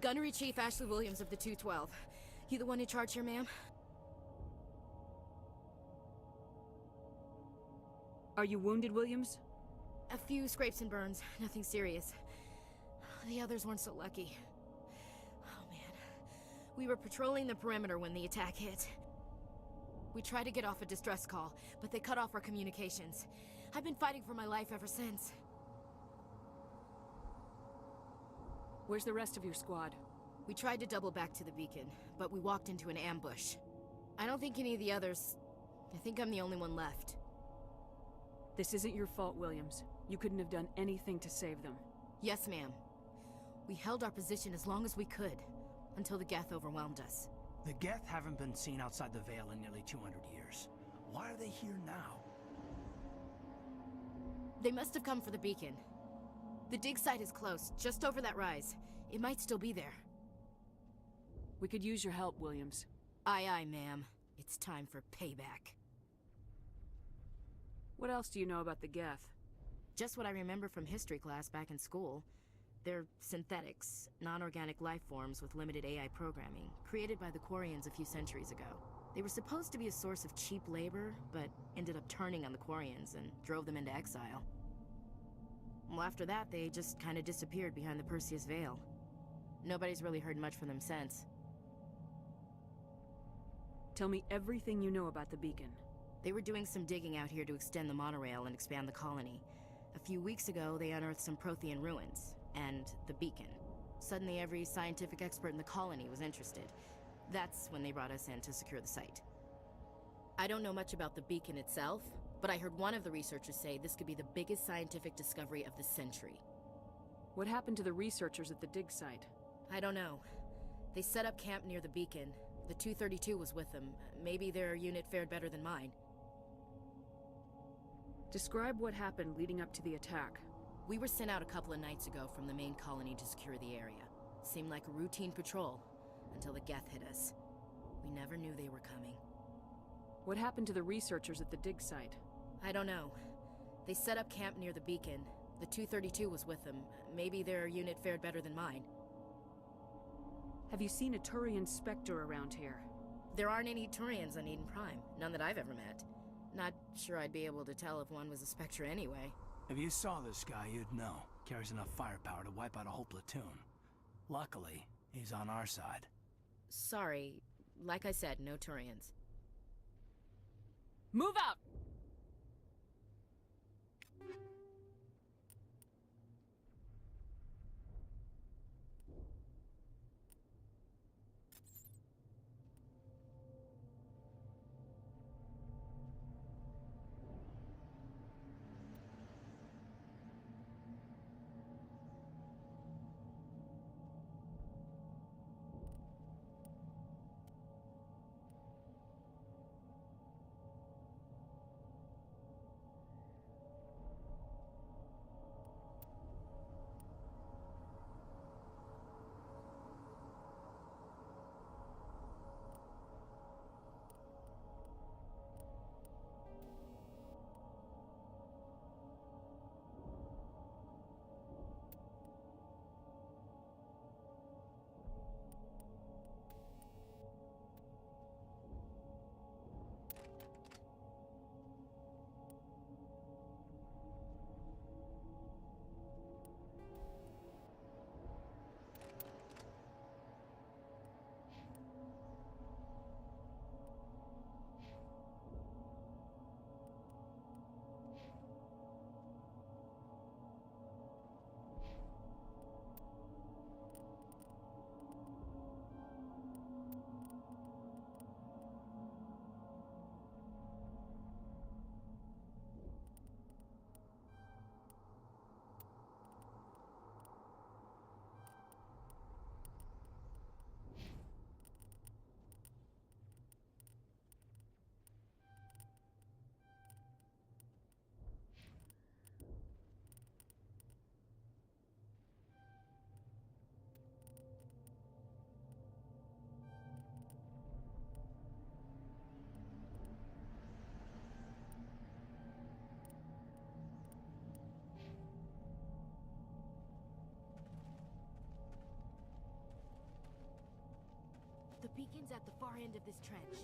Speaker 15: Gunnery Chief Ashley Williams of the 212. You the one in charge here, ma'am?
Speaker 9: Are you wounded, Williams?
Speaker 15: A few scrapes and burns, nothing serious. The others weren't so lucky. Oh man. We were patrolling the perimeter when the attack hit. We tried to get off a distress call, but they cut off our communications. I've been fighting for my life ever since.
Speaker 9: Where's the rest of your squad?
Speaker 15: We tried to double back to the beacon, but we walked into an ambush. I don't think any of the others... I think I'm the only one left.
Speaker 9: This isn't your fault, Williams. You couldn't have done anything to save them.
Speaker 15: Yes, ma'am. We held our position as long as we could, until the Geth overwhelmed us.
Speaker 8: The Geth haven't been seen outside the Veil in nearly 200 years. Why are they here now?
Speaker 15: They must have come for the beacon. The dig site is close, just over that rise. It might still be there.
Speaker 9: We could use your help, Williams.
Speaker 15: Aye, aye, ma'am. It's time for payback.
Speaker 9: What else do you know about the Geth?
Speaker 15: Just what I remember from history class back in school. They're synthetics, non-organic life forms with limited AI programming, created by the Quarians a few centuries ago. They were supposed to be a source of cheap labor, but ended up turning on the Quarians and drove them into exile. Well, after that, they just kind of disappeared behind the Perseus Veil. Nobody's really heard much from them since.
Speaker 9: Tell me everything you know about the beacon.
Speaker 15: They were doing some digging out here to extend the monorail and expand the colony. A few weeks ago, they unearthed some Prothean ruins, and the beacon. Suddenly, every scientific expert in the colony was interested. That's when they brought us in to secure the site. I don't know much about the beacon itself, but I heard one of the researchers say this could be the biggest scientific discovery of the century.
Speaker 9: What happened to the researchers at the dig site?
Speaker 15: I don't know. They set up camp near the beacon. The 232 was with them. Maybe their unit fared better than mine.
Speaker 9: Describe what happened leading up to the attack.
Speaker 15: We were sent out a couple of nights ago from the main colony to secure the area. Seemed like a routine patrol, until the Geth hit us. We never knew they were coming.
Speaker 9: What happened to the researchers at the dig site?
Speaker 15: I don't know. They set up camp near the beacon. The 232 was with them. Maybe their unit fared better than mine.
Speaker 9: Have you seen a Turian Spectre around here?
Speaker 15: There aren't any Turians on Eden Prime. None that I've ever met. Not sure I'd be able to tell if one was a Spectre anyway.
Speaker 8: If you saw this guy, you'd know. Carries enough firepower to wipe out a whole platoon. Luckily, he's on our side.
Speaker 15: Sorry. Like I said, no Turians.
Speaker 9: Move out!
Speaker 15: beacon's at the far end of this trench.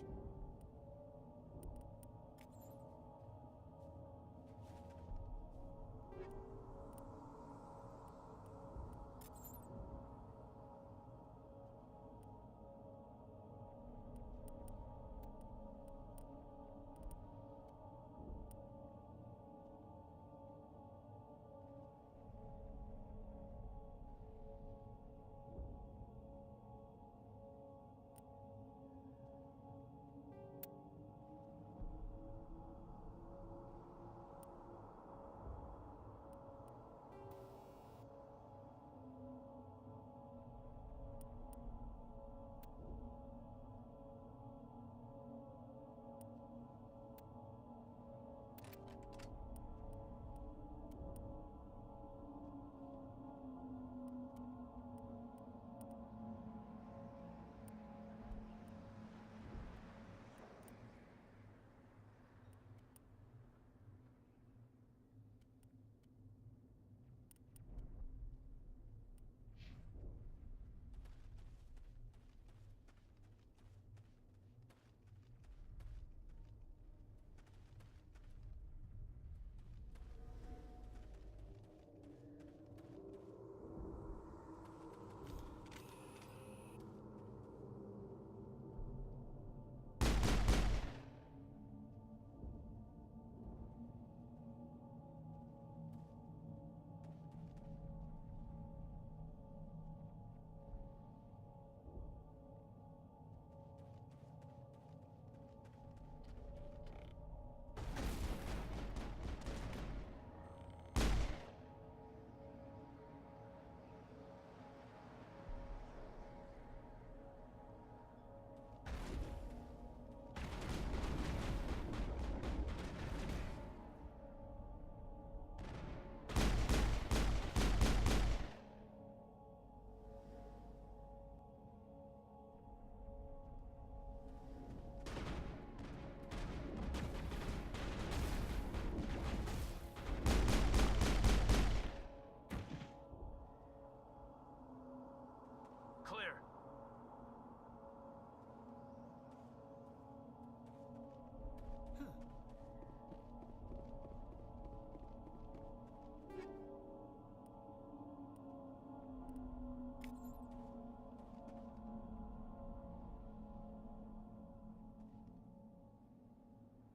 Speaker 16: Clear.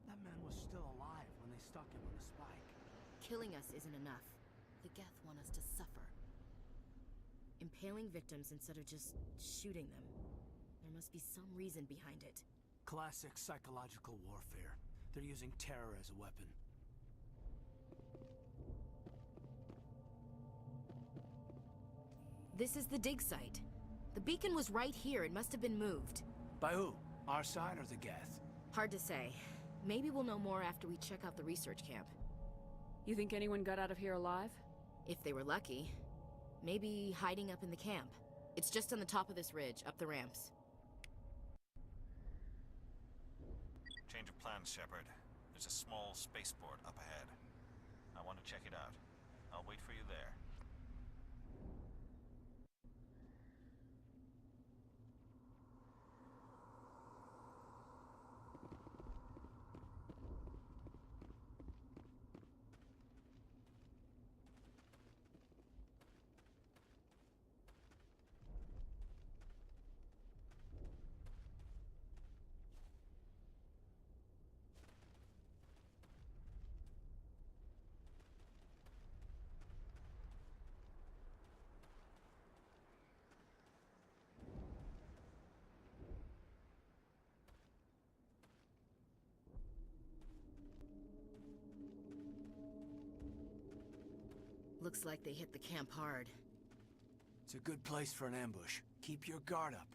Speaker 8: That man was still alive when they stuck him on the spike.
Speaker 15: Killing us isn't enough. The Geth want us to suffer. Impaling victims instead of just shooting them. There must be some reason behind it.
Speaker 8: Classic psychological warfare. They're using terror as a weapon.
Speaker 15: This is the dig site. The beacon was right here. It must have been moved.
Speaker 8: By who? Our side or the Geth?
Speaker 15: Hard to say. Maybe we'll know more after we check out the research camp.
Speaker 9: You think anyone got out of here alive?
Speaker 15: If they were lucky. Maybe hiding up in the camp. It's just on the top of this ridge, up the ramps.
Speaker 13: Change of plans, Shepard. There's a small spaceport up ahead. I want to check it out. I'll wait for you there.
Speaker 15: Looks like they hit the camp hard.
Speaker 8: It's a good place for an ambush. Keep your guard up.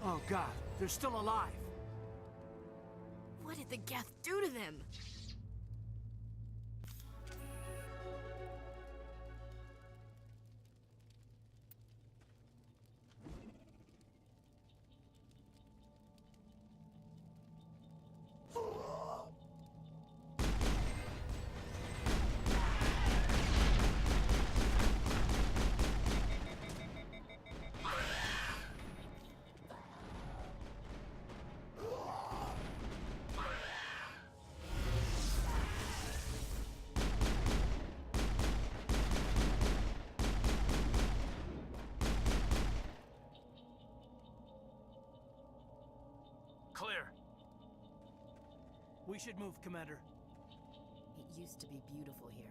Speaker 8: Oh God, they're still alive!
Speaker 15: What did the Geth do to them?
Speaker 8: We should move, Commander.
Speaker 15: It used to be beautiful here.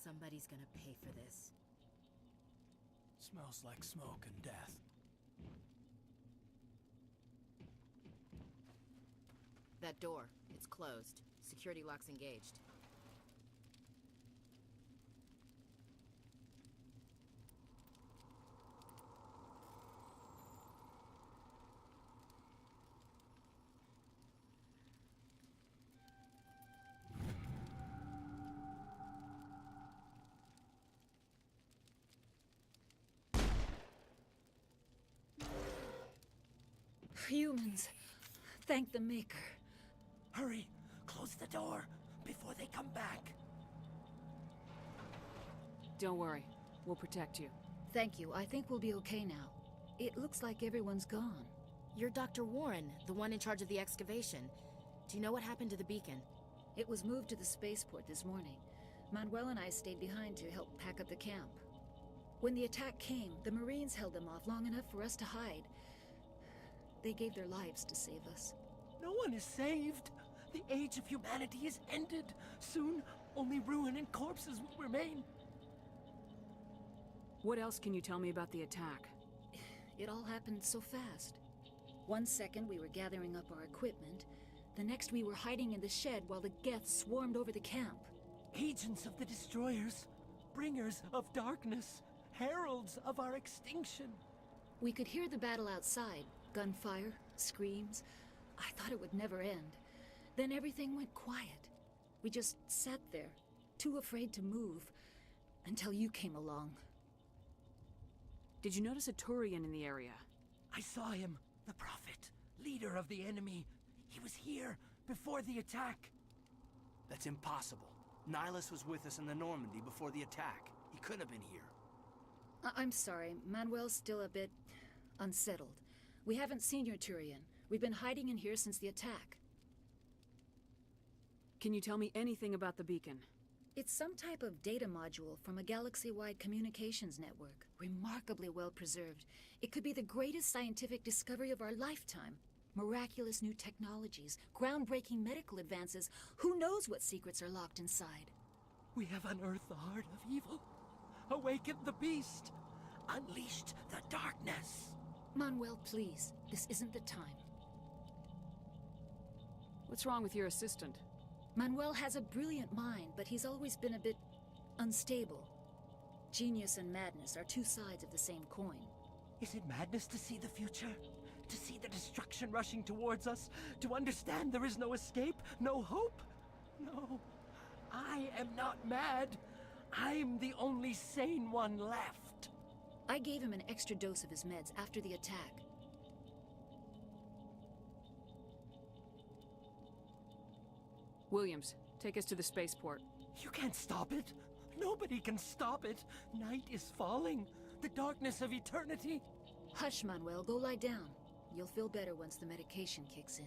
Speaker 15: Somebody's gonna pay for this.
Speaker 8: Smells like smoke and death.
Speaker 15: That door, it's closed. Security lock's engaged.
Speaker 17: Humans. Thank the Maker.
Speaker 8: Hurry! Close the door before they come back.
Speaker 9: Don't worry. We'll protect you.
Speaker 17: Thank you. I think we'll be okay now. It looks like everyone's gone.
Speaker 15: You're Dr. Warren, the one in charge of the excavation. Do you know what happened to the beacon?
Speaker 17: It was moved to the spaceport this morning. Manuel and I stayed behind to help pack up the camp. When the attack came, the Marines held them off long enough for us to hide. They gave their lives to save us.
Speaker 8: No one is saved. The age of humanity is ended. Soon, only ruin and corpses will remain.
Speaker 9: What else can you tell me about the attack?
Speaker 17: It all happened so fast. One second we were gathering up our equipment. The next we were hiding in the shed while the Geth swarmed over the camp.
Speaker 8: Agents of the Destroyers. Bringers of darkness. Heralds of our extinction.
Speaker 17: We could hear the battle outside. Gunfire, screams. I thought it would never end. Then everything went quiet. We just sat there, too afraid to move, until you came along.
Speaker 9: Did you notice a Turian in the area?
Speaker 8: I saw him. The Prophet. Leader of the enemy. He was here, before the attack. That's impossible. Nihilus was with us in the Normandy before the attack. He couldn't have been here.
Speaker 17: I'm sorry. Manuel's still a bit unsettled. We haven't seen your Turian. We've been hiding in here since the attack.
Speaker 9: Can you tell me anything about the beacon?
Speaker 17: It's some type of data module from a galaxy-wide communications network. Remarkably well preserved. It could be the greatest scientific discovery of our lifetime. Miraculous new technologies, groundbreaking medical advances. Who knows what secrets are locked inside?
Speaker 8: We have unearthed the heart of evil. Awakened the beast. Unleashed the darkness.
Speaker 17: Manuel, please. This isn't the time.
Speaker 9: What's wrong with your assistant?
Speaker 17: Manuel has a brilliant mind, but he's always been a bit unstable. Genius and madness are two sides of the same coin.
Speaker 8: Is it madness to see the future? To see the destruction rushing towards us? To understand there is no escape? No hope? No. I am not mad. I'm the only sane one left.
Speaker 17: I gave him an extra dose of his meds after the attack.
Speaker 9: Williams, take us to the spaceport.
Speaker 8: You can't stop it. Nobody can stop it. Night is falling. The darkness of eternity.
Speaker 17: Hush, Manuel. Go lie down. You'll feel better once the medication kicks in.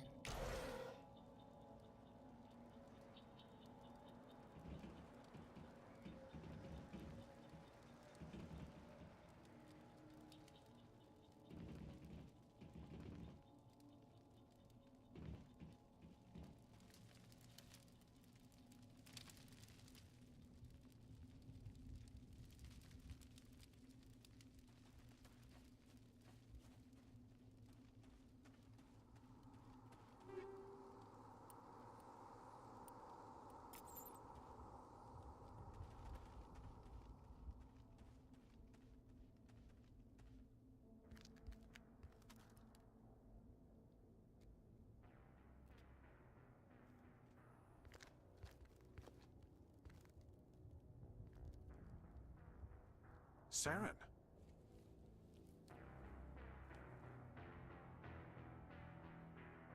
Speaker 14: Saren.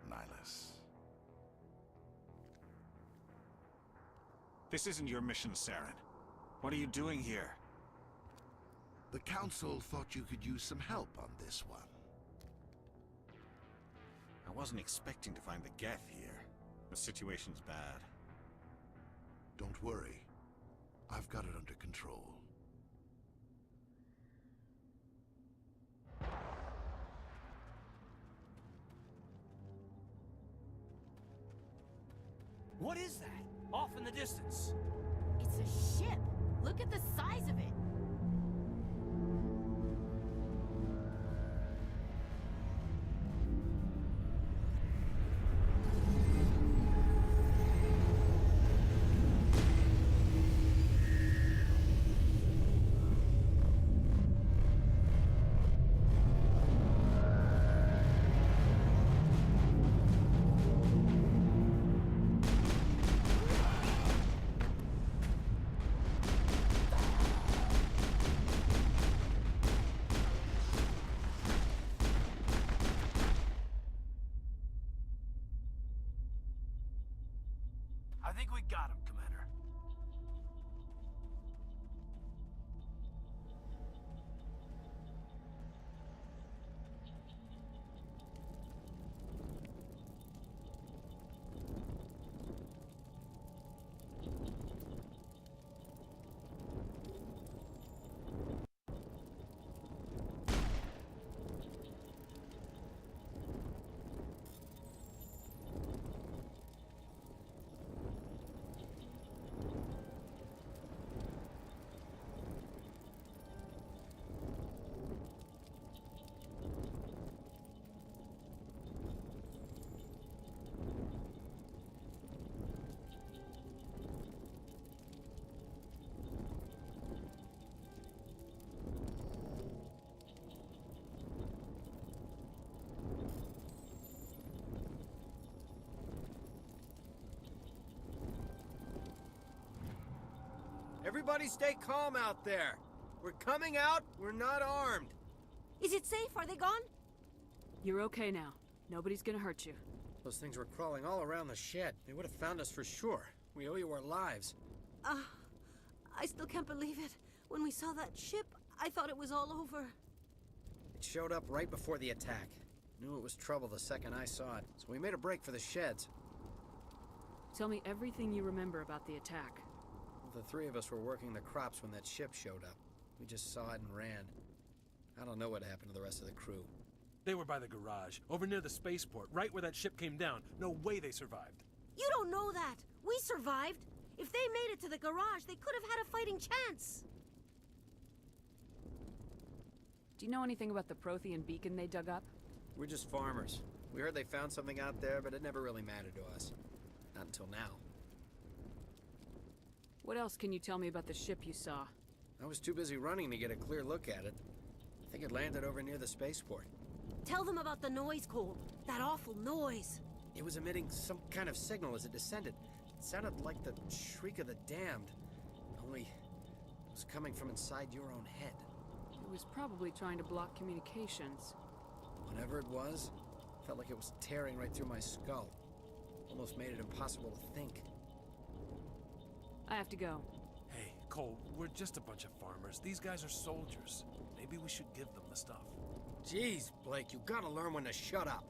Speaker 5: Nihilus.
Speaker 13: This isn't your mission, Saren. What are you doing here?
Speaker 5: The Council thought you could use some help on this one.
Speaker 13: I wasn't expecting to find the Geth here. The situation's bad.
Speaker 5: Don't worry. I've got it under control.
Speaker 8: What is that? Off in the distance.
Speaker 15: It's a ship. Look at the size of it.
Speaker 8: I think we got him, Commander. Everybody stay calm out there. We're coming out, we're not armed.
Speaker 15: Is it safe? Are they gone?
Speaker 9: You're okay now. Nobody's gonna hurt you.
Speaker 8: Those things were crawling all around the shed. They would have found us for sure. We owe you our lives.
Speaker 15: I still can't believe it. When we saw that ship, I thought it was all over.
Speaker 8: It showed up right before the attack. Knew it was trouble the second I saw it, so we made a break for the sheds.
Speaker 9: Tell me everything you remember about the attack.
Speaker 8: The three of us were working the crops when that ship showed up. We just saw it and ran. I don't know what happened to the rest of the crew.
Speaker 18: They were by the garage, over near the spaceport, right where that ship came down. No way they survived.
Speaker 15: You don't know that. We survived. If they made it to the garage, they could have had a fighting chance.
Speaker 9: Do you know anything about the Prothean beacon they dug up?
Speaker 8: We're just farmers. We heard they found something out there, but it never really mattered to us. Not until now.
Speaker 9: What else can you tell me about the ship you saw?
Speaker 8: I was too busy running to get a clear look at it. I think it landed over near the spaceport.
Speaker 15: Tell them about the noise, Cole. That awful noise.
Speaker 8: It was emitting some kind of signal as it descended. It sounded like the shriek of the damned. Only it was coming from inside your own head.
Speaker 9: It was probably trying to block communications.
Speaker 8: Whatever it was, felt like it was tearing right through my skull. Almost made it impossible to think.
Speaker 9: I have to go.
Speaker 18: Hey, Cole, we're just a bunch of farmers. These guys are soldiers. Maybe we should give them the stuff.
Speaker 8: Jeez, Blake, you gotta learn when to shut up.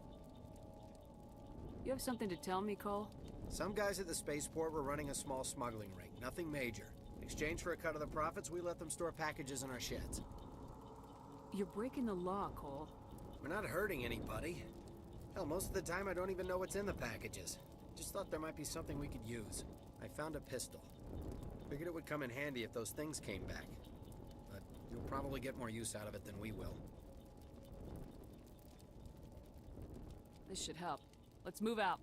Speaker 9: You have something to tell me, Cole?
Speaker 8: Some guys at the spaceport were running a small smuggling ring, nothing major. In exchange for a cut of the profits, we let them store packages in our sheds.
Speaker 9: You're breaking the law, Cole.
Speaker 8: We're not hurting anybody. Hell, most of the time I don't even know what's in the packages. Just thought there might be something we could use. I found a pistol. Figured it would come in handy if those things came back. But you'll probably get more use out of it than we will.
Speaker 9: This should help. Let's move out.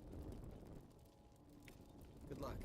Speaker 8: Good luck.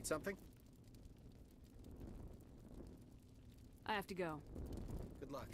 Speaker 19: Need something?
Speaker 9: I have to go.
Speaker 19: Good luck.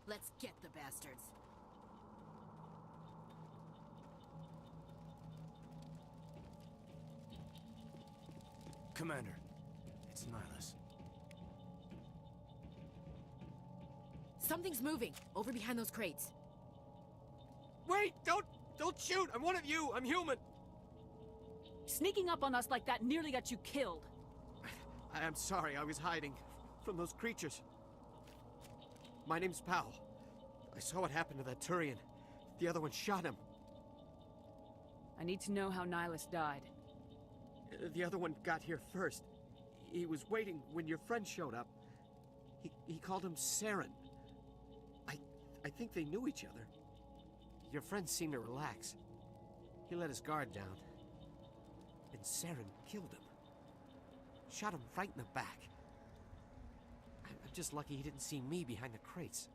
Speaker 15: Let's get the bastards.
Speaker 18: Commander, it's Nihilus.
Speaker 15: Something's moving, over behind those crates.
Speaker 8: Wait! Don't shoot! I'm one of you! I'm human!
Speaker 9: Sneaking up on us like that nearly got you killed.
Speaker 8: I'm sorry, I was hiding from those creatures. My name's Powell. I saw what happened to that Turian. The other one shot him.
Speaker 9: I need to know how Nihilus died.
Speaker 8: The other one got here first. He was waiting when your friend showed up. He called him Saren. I think they knew each other. Your friend seemed to relax. He let his guard down. And Saren killed him. Shot him right in the back. I'm just lucky he didn't see me behind the crates.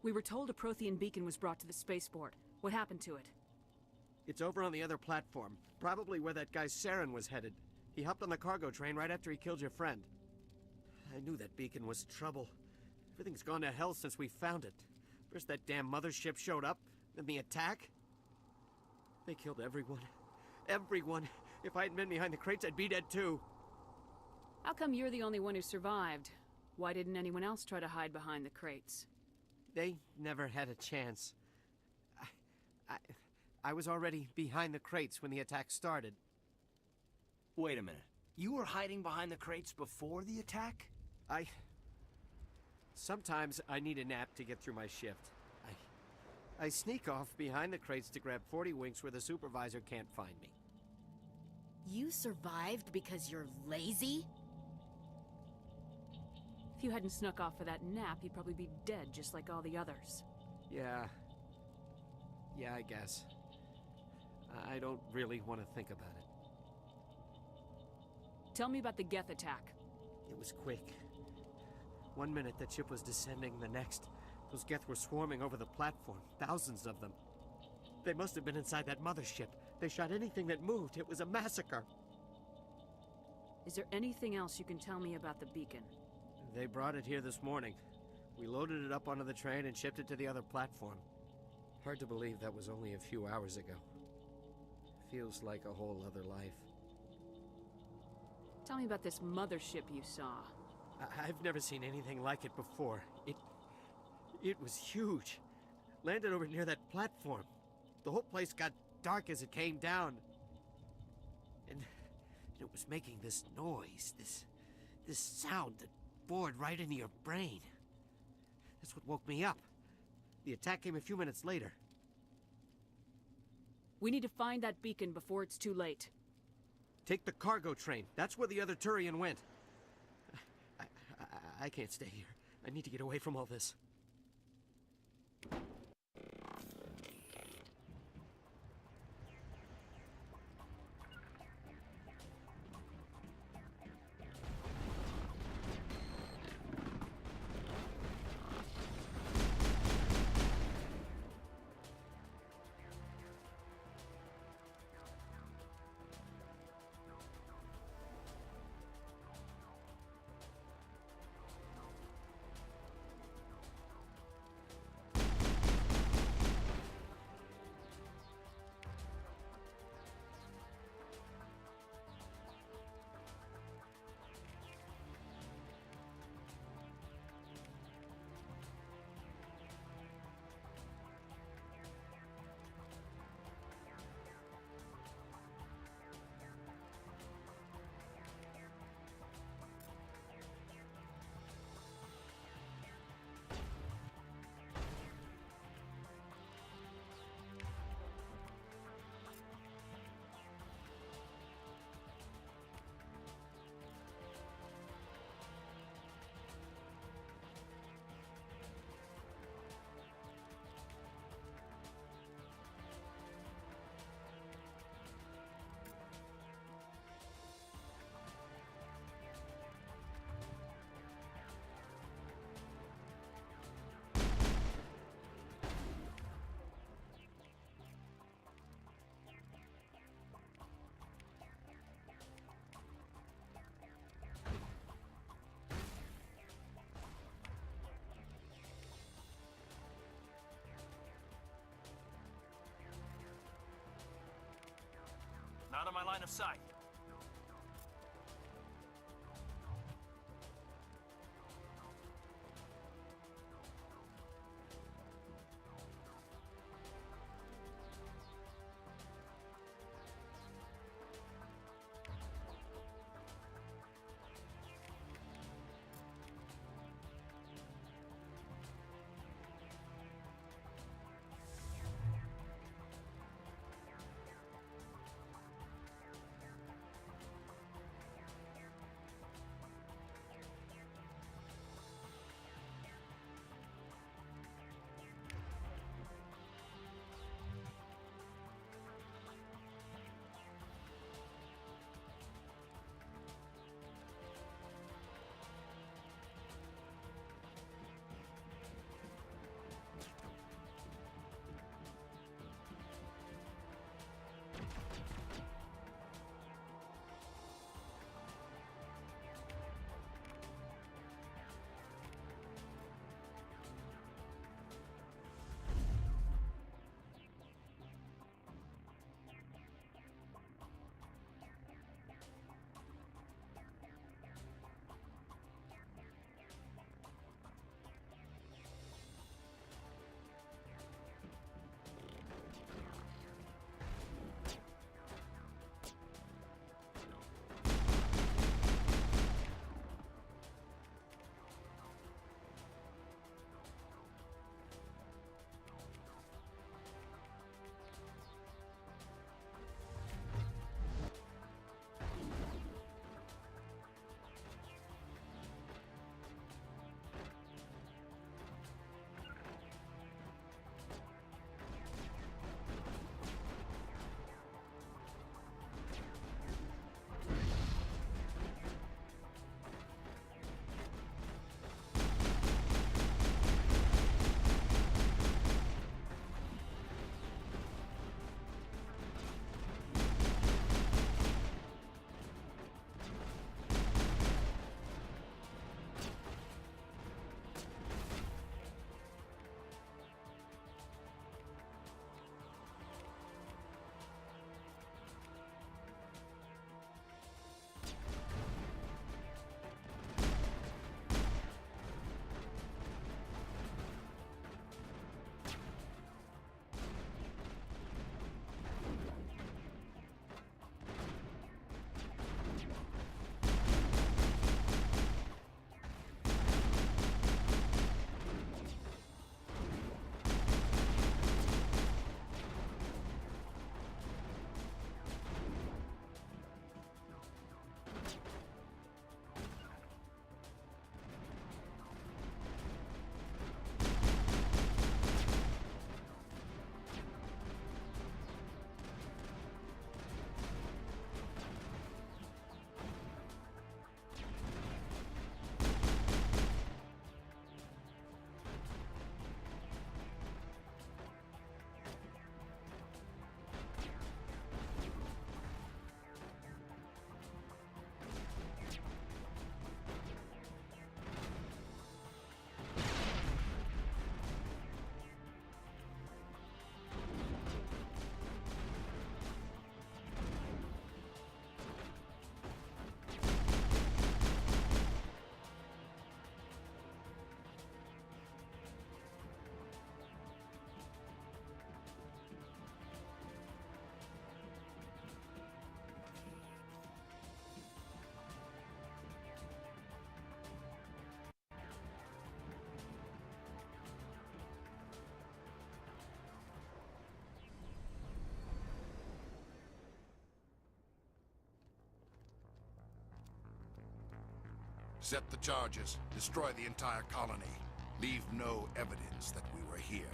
Speaker 9: We were told a Prothean beacon was brought to the spaceport. What happened to it?
Speaker 8: It's over on the other platform. Probably where that guy Saren was headed. He hopped on the cargo train right after he killed your friend. I knew that beacon was trouble. Everything's gone to hell since we found it. First that damn mothership showed up, then the attack. They killed everyone. Everyone. If I hadn't been behind the crates, I'd be dead too.
Speaker 9: How come you're the only one who survived? Why didn't anyone else try to hide behind the crates?
Speaker 8: They never had a chance. I was already behind the crates when the attack started.
Speaker 20: Wait a minute. You were hiding behind the crates before the attack?
Speaker 8: Sometimes I need a nap to get through my shift. I sneak off behind the crates to grab 40 winks where the supervisor can't find me.
Speaker 15: You survived because you're lazy?
Speaker 9: If you hadn't snuck off for that nap, you'd probably be dead just like all the others.
Speaker 8: Yeah, I guess. I don't really want to think about it.
Speaker 9: Tell me about the Geth attack.
Speaker 8: It was quick. 1 minute that ship was descending, the next, those Geth were swarming over the platform. Thousands of them. They must have been inside that mothership. They shot anything that moved. It was a massacre.
Speaker 9: Is there anything else you can tell me about the beacon?
Speaker 8: They brought it here this morning. We loaded it up onto the train and shipped it to the other platform. Hard to believe that was only a few hours ago. Feels like a whole other life.
Speaker 9: Tell me about this mothership you saw.
Speaker 8: I've never seen anything like it before. It was huge. Landed over near that platform. The whole place got dark as it came down. And it was making this noise, this sound that bored right into your brain. That's what woke me up. The attack came a few minutes later.
Speaker 9: We need to find that beacon before it's too late.
Speaker 8: Take the cargo train. That's where the other Turian went. I can't stay here. I need to get away from all this.
Speaker 20: line of sight.
Speaker 5: Set the charges. Destroy the entire colony. Leave no evidence that we were here.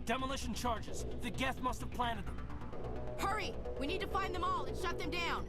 Speaker 20: Demolition charges. The Geth must have planted them.
Speaker 15: Hurry! We need to find them all and shut them down!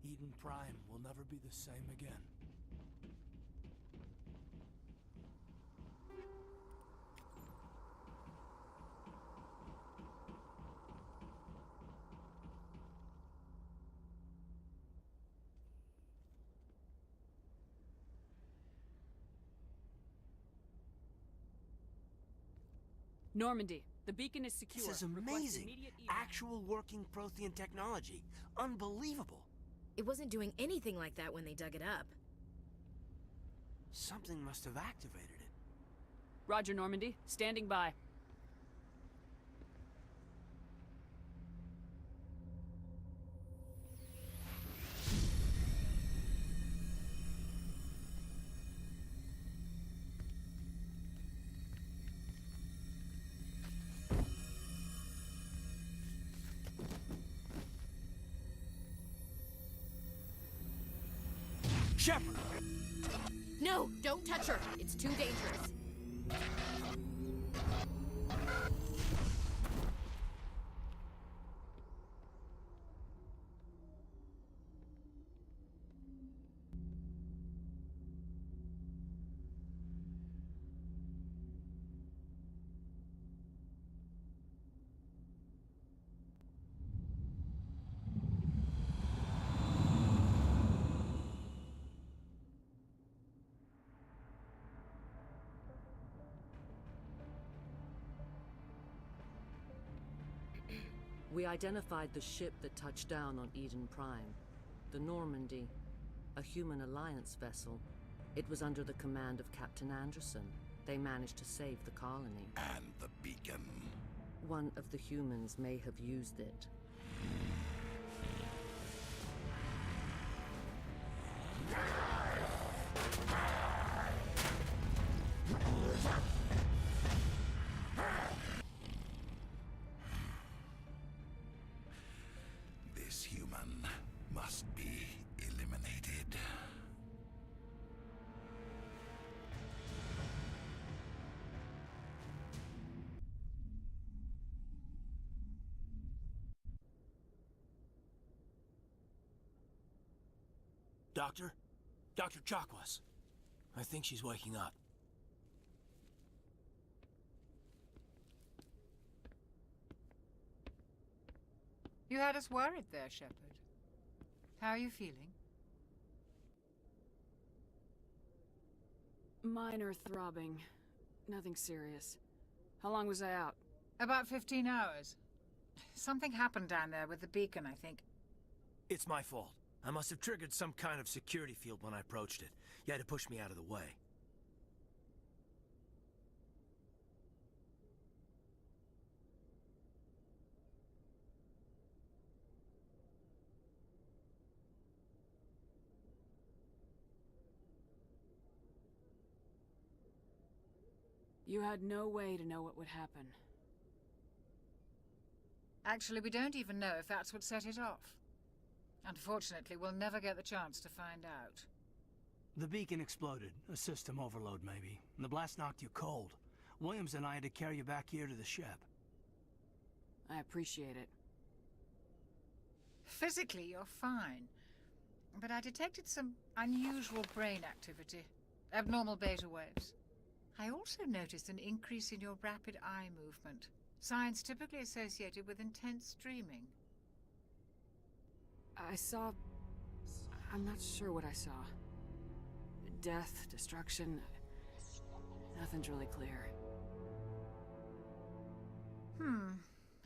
Speaker 20: Eden Prime will never be the same again.
Speaker 9: Normandy, the beacon is secure.
Speaker 20: This is
Speaker 9: Request
Speaker 20: amazing.
Speaker 9: immediate evac.
Speaker 20: Actual working Prothean technology. Unbelievable.
Speaker 15: It wasn't doing anything like that when they dug it up.
Speaker 20: Something must have activated it.
Speaker 9: Roger, Normandy. Standing by.
Speaker 20: Shepard!
Speaker 15: No, don't touch her. It's too dangerous.
Speaker 2: We identified the ship that touched down on Eden Prime. The Normandy, a human alliance vessel. It was under the command of Captain Anderson. They managed to save the colony.
Speaker 5: And the beacon.
Speaker 2: One of the humans may have used it.
Speaker 5: This human must be eliminated.
Speaker 20: Doctor? Dr. Chakwas. I think she's waking up.
Speaker 12: You had us worried there, Shepard. How are you feeling?
Speaker 9: Minor throbbing. Nothing serious. How long was I out?
Speaker 12: About 15 hours. Something happened down there with the beacon, I think.
Speaker 20: It's my fault. I must have triggered some kind of security field when I approached it. You had to push me out of the way.
Speaker 9: You had no way to know what would happen.
Speaker 12: Actually, we don't even know if that's what set it off. Unfortunately, we'll never get the chance to find out.
Speaker 20: The beacon exploded. A system overload, maybe. And the blast knocked you cold. Williams and I had to carry you back here to the ship.
Speaker 9: I appreciate it.
Speaker 12: Physically, you're fine. But I detected some unusual brain activity. Abnormal beta waves. I also noticed an increase in your rapid eye movement. Signs typically associated with intense dreaming.
Speaker 9: I saw... I'm not sure what I saw. Death, destruction... Nothing's really clear.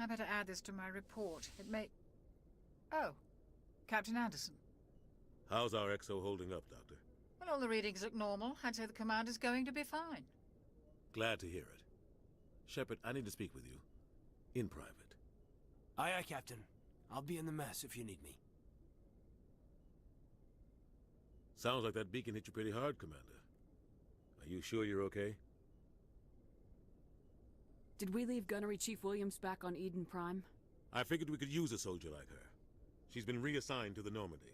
Speaker 12: I better add this to my report. It may... Oh, Captain Anderson.
Speaker 14: How's our XO holding up, Doctor?
Speaker 12: Well, all the readings look normal. I'd say the command is going to be fine.
Speaker 14: Glad to hear it. Shepard, I need to speak with you. In private.
Speaker 20: Aye, aye, Captain. I'll be in the mess if you need me.
Speaker 14: Sounds like that beacon hit you pretty hard, Commander. Are you sure you're okay?
Speaker 9: Did we leave Gunnery Chief Williams back on Eden Prime?
Speaker 14: I figured we could use a soldier like her. She's been reassigned to the Normandy.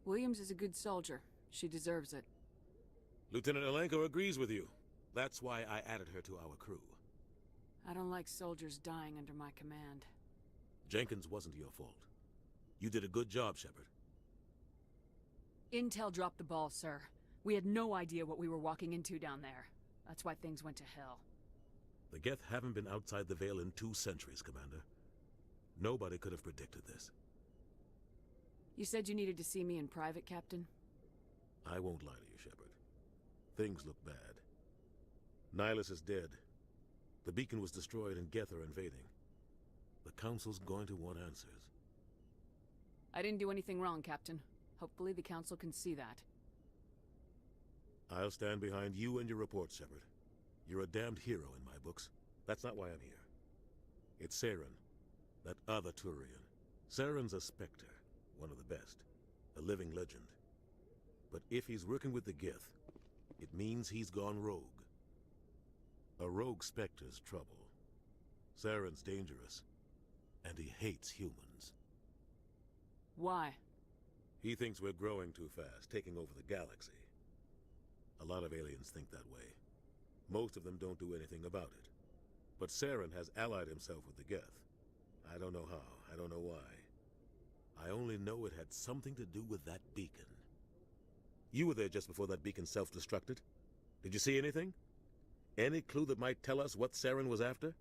Speaker 9: Williams is a good soldier. She deserves it.
Speaker 14: Lieutenant Alenko agrees with you. That's why I added her to our crew.
Speaker 9: I don't like soldiers dying under my command.
Speaker 14: Jenkins wasn't your fault. You did a good job, Shepard.
Speaker 9: Intel dropped the ball, sir. We had no idea what we were walking into down there. That's why things went to hell.
Speaker 14: The Geth haven't been outside the Veil in 2 centuries, Commander. Nobody could have predicted this.
Speaker 9: You said you needed to see me in private, Captain?
Speaker 14: I won't lie to you, Shepard. Things look bad. Nihilus is dead. The beacon was destroyed and Geth are invading. The Council's going to want answers.
Speaker 9: I didn't do anything wrong, Captain. Hopefully the Council can see that.
Speaker 14: I'll stand behind you and your report, Shepard. You're a damned hero in my books. That's not why I'm here. It's Saren, that other Turian. Saren's a Spectre, one of the best. A living legend. But if he's working with the Geth, it means he's gone rogue. A rogue Spectre's trouble. Saren's dangerous, and he hates humans.
Speaker 9: Why?
Speaker 14: He thinks we're growing too fast, taking over the galaxy. A lot of aliens think that way. Most of them don't do anything about it. But Saren has allied himself with the Geth. I don't know how, I don't know why. I only know it had something to do with that beacon. You were there just before that beacon self-destructed. Did you see anything? Any clue that might tell us what Saren was after?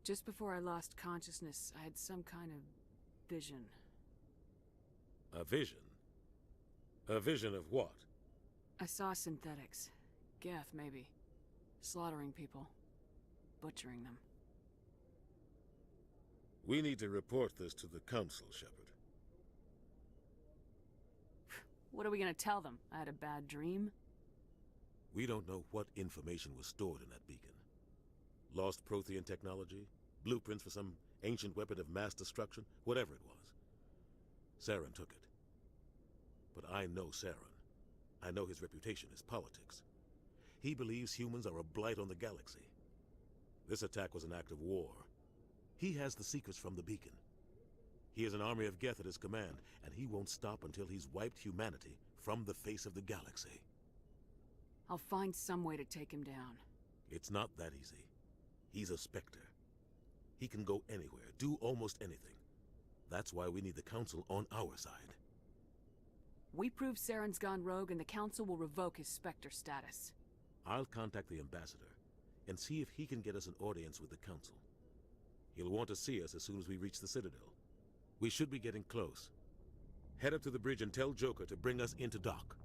Speaker 9: Just before I lost consciousness, I had some kind of vision.
Speaker 14: A vision? A vision of what?
Speaker 9: I saw synthetics. Geth, maybe. Slaughtering people. Butchering them.
Speaker 14: We need to report this to the Council, Shepard.
Speaker 9: What are we gonna tell them? I had a bad dream?
Speaker 14: We don't know what information was stored in that beacon. Lost Prothean technology? Blueprints for some ancient weapon of mass destruction? Whatever it was. Saren took it. But I know Saren. I know his reputation is politics. He believes humans are a blight on the galaxy. This attack was an act of war. He has the secrets from the beacon. He has an army of Geth at his command, and he won't stop until he's wiped humanity from the face of the galaxy.
Speaker 9: I'll find some way to take him down.
Speaker 14: It's not that easy. He's a Spectre. He can go anywhere, do almost anything. That's why we need the Council on our side.
Speaker 9: We prove Saren's gone rogue and the Council will revoke his Spectre status.
Speaker 14: I'll contact the Ambassador and see if he can get us an audience with the Council. He'll want to see us as soon as we reach the Citadel. We should be getting close. Head up to the bridge and tell Joker to bring us into dock.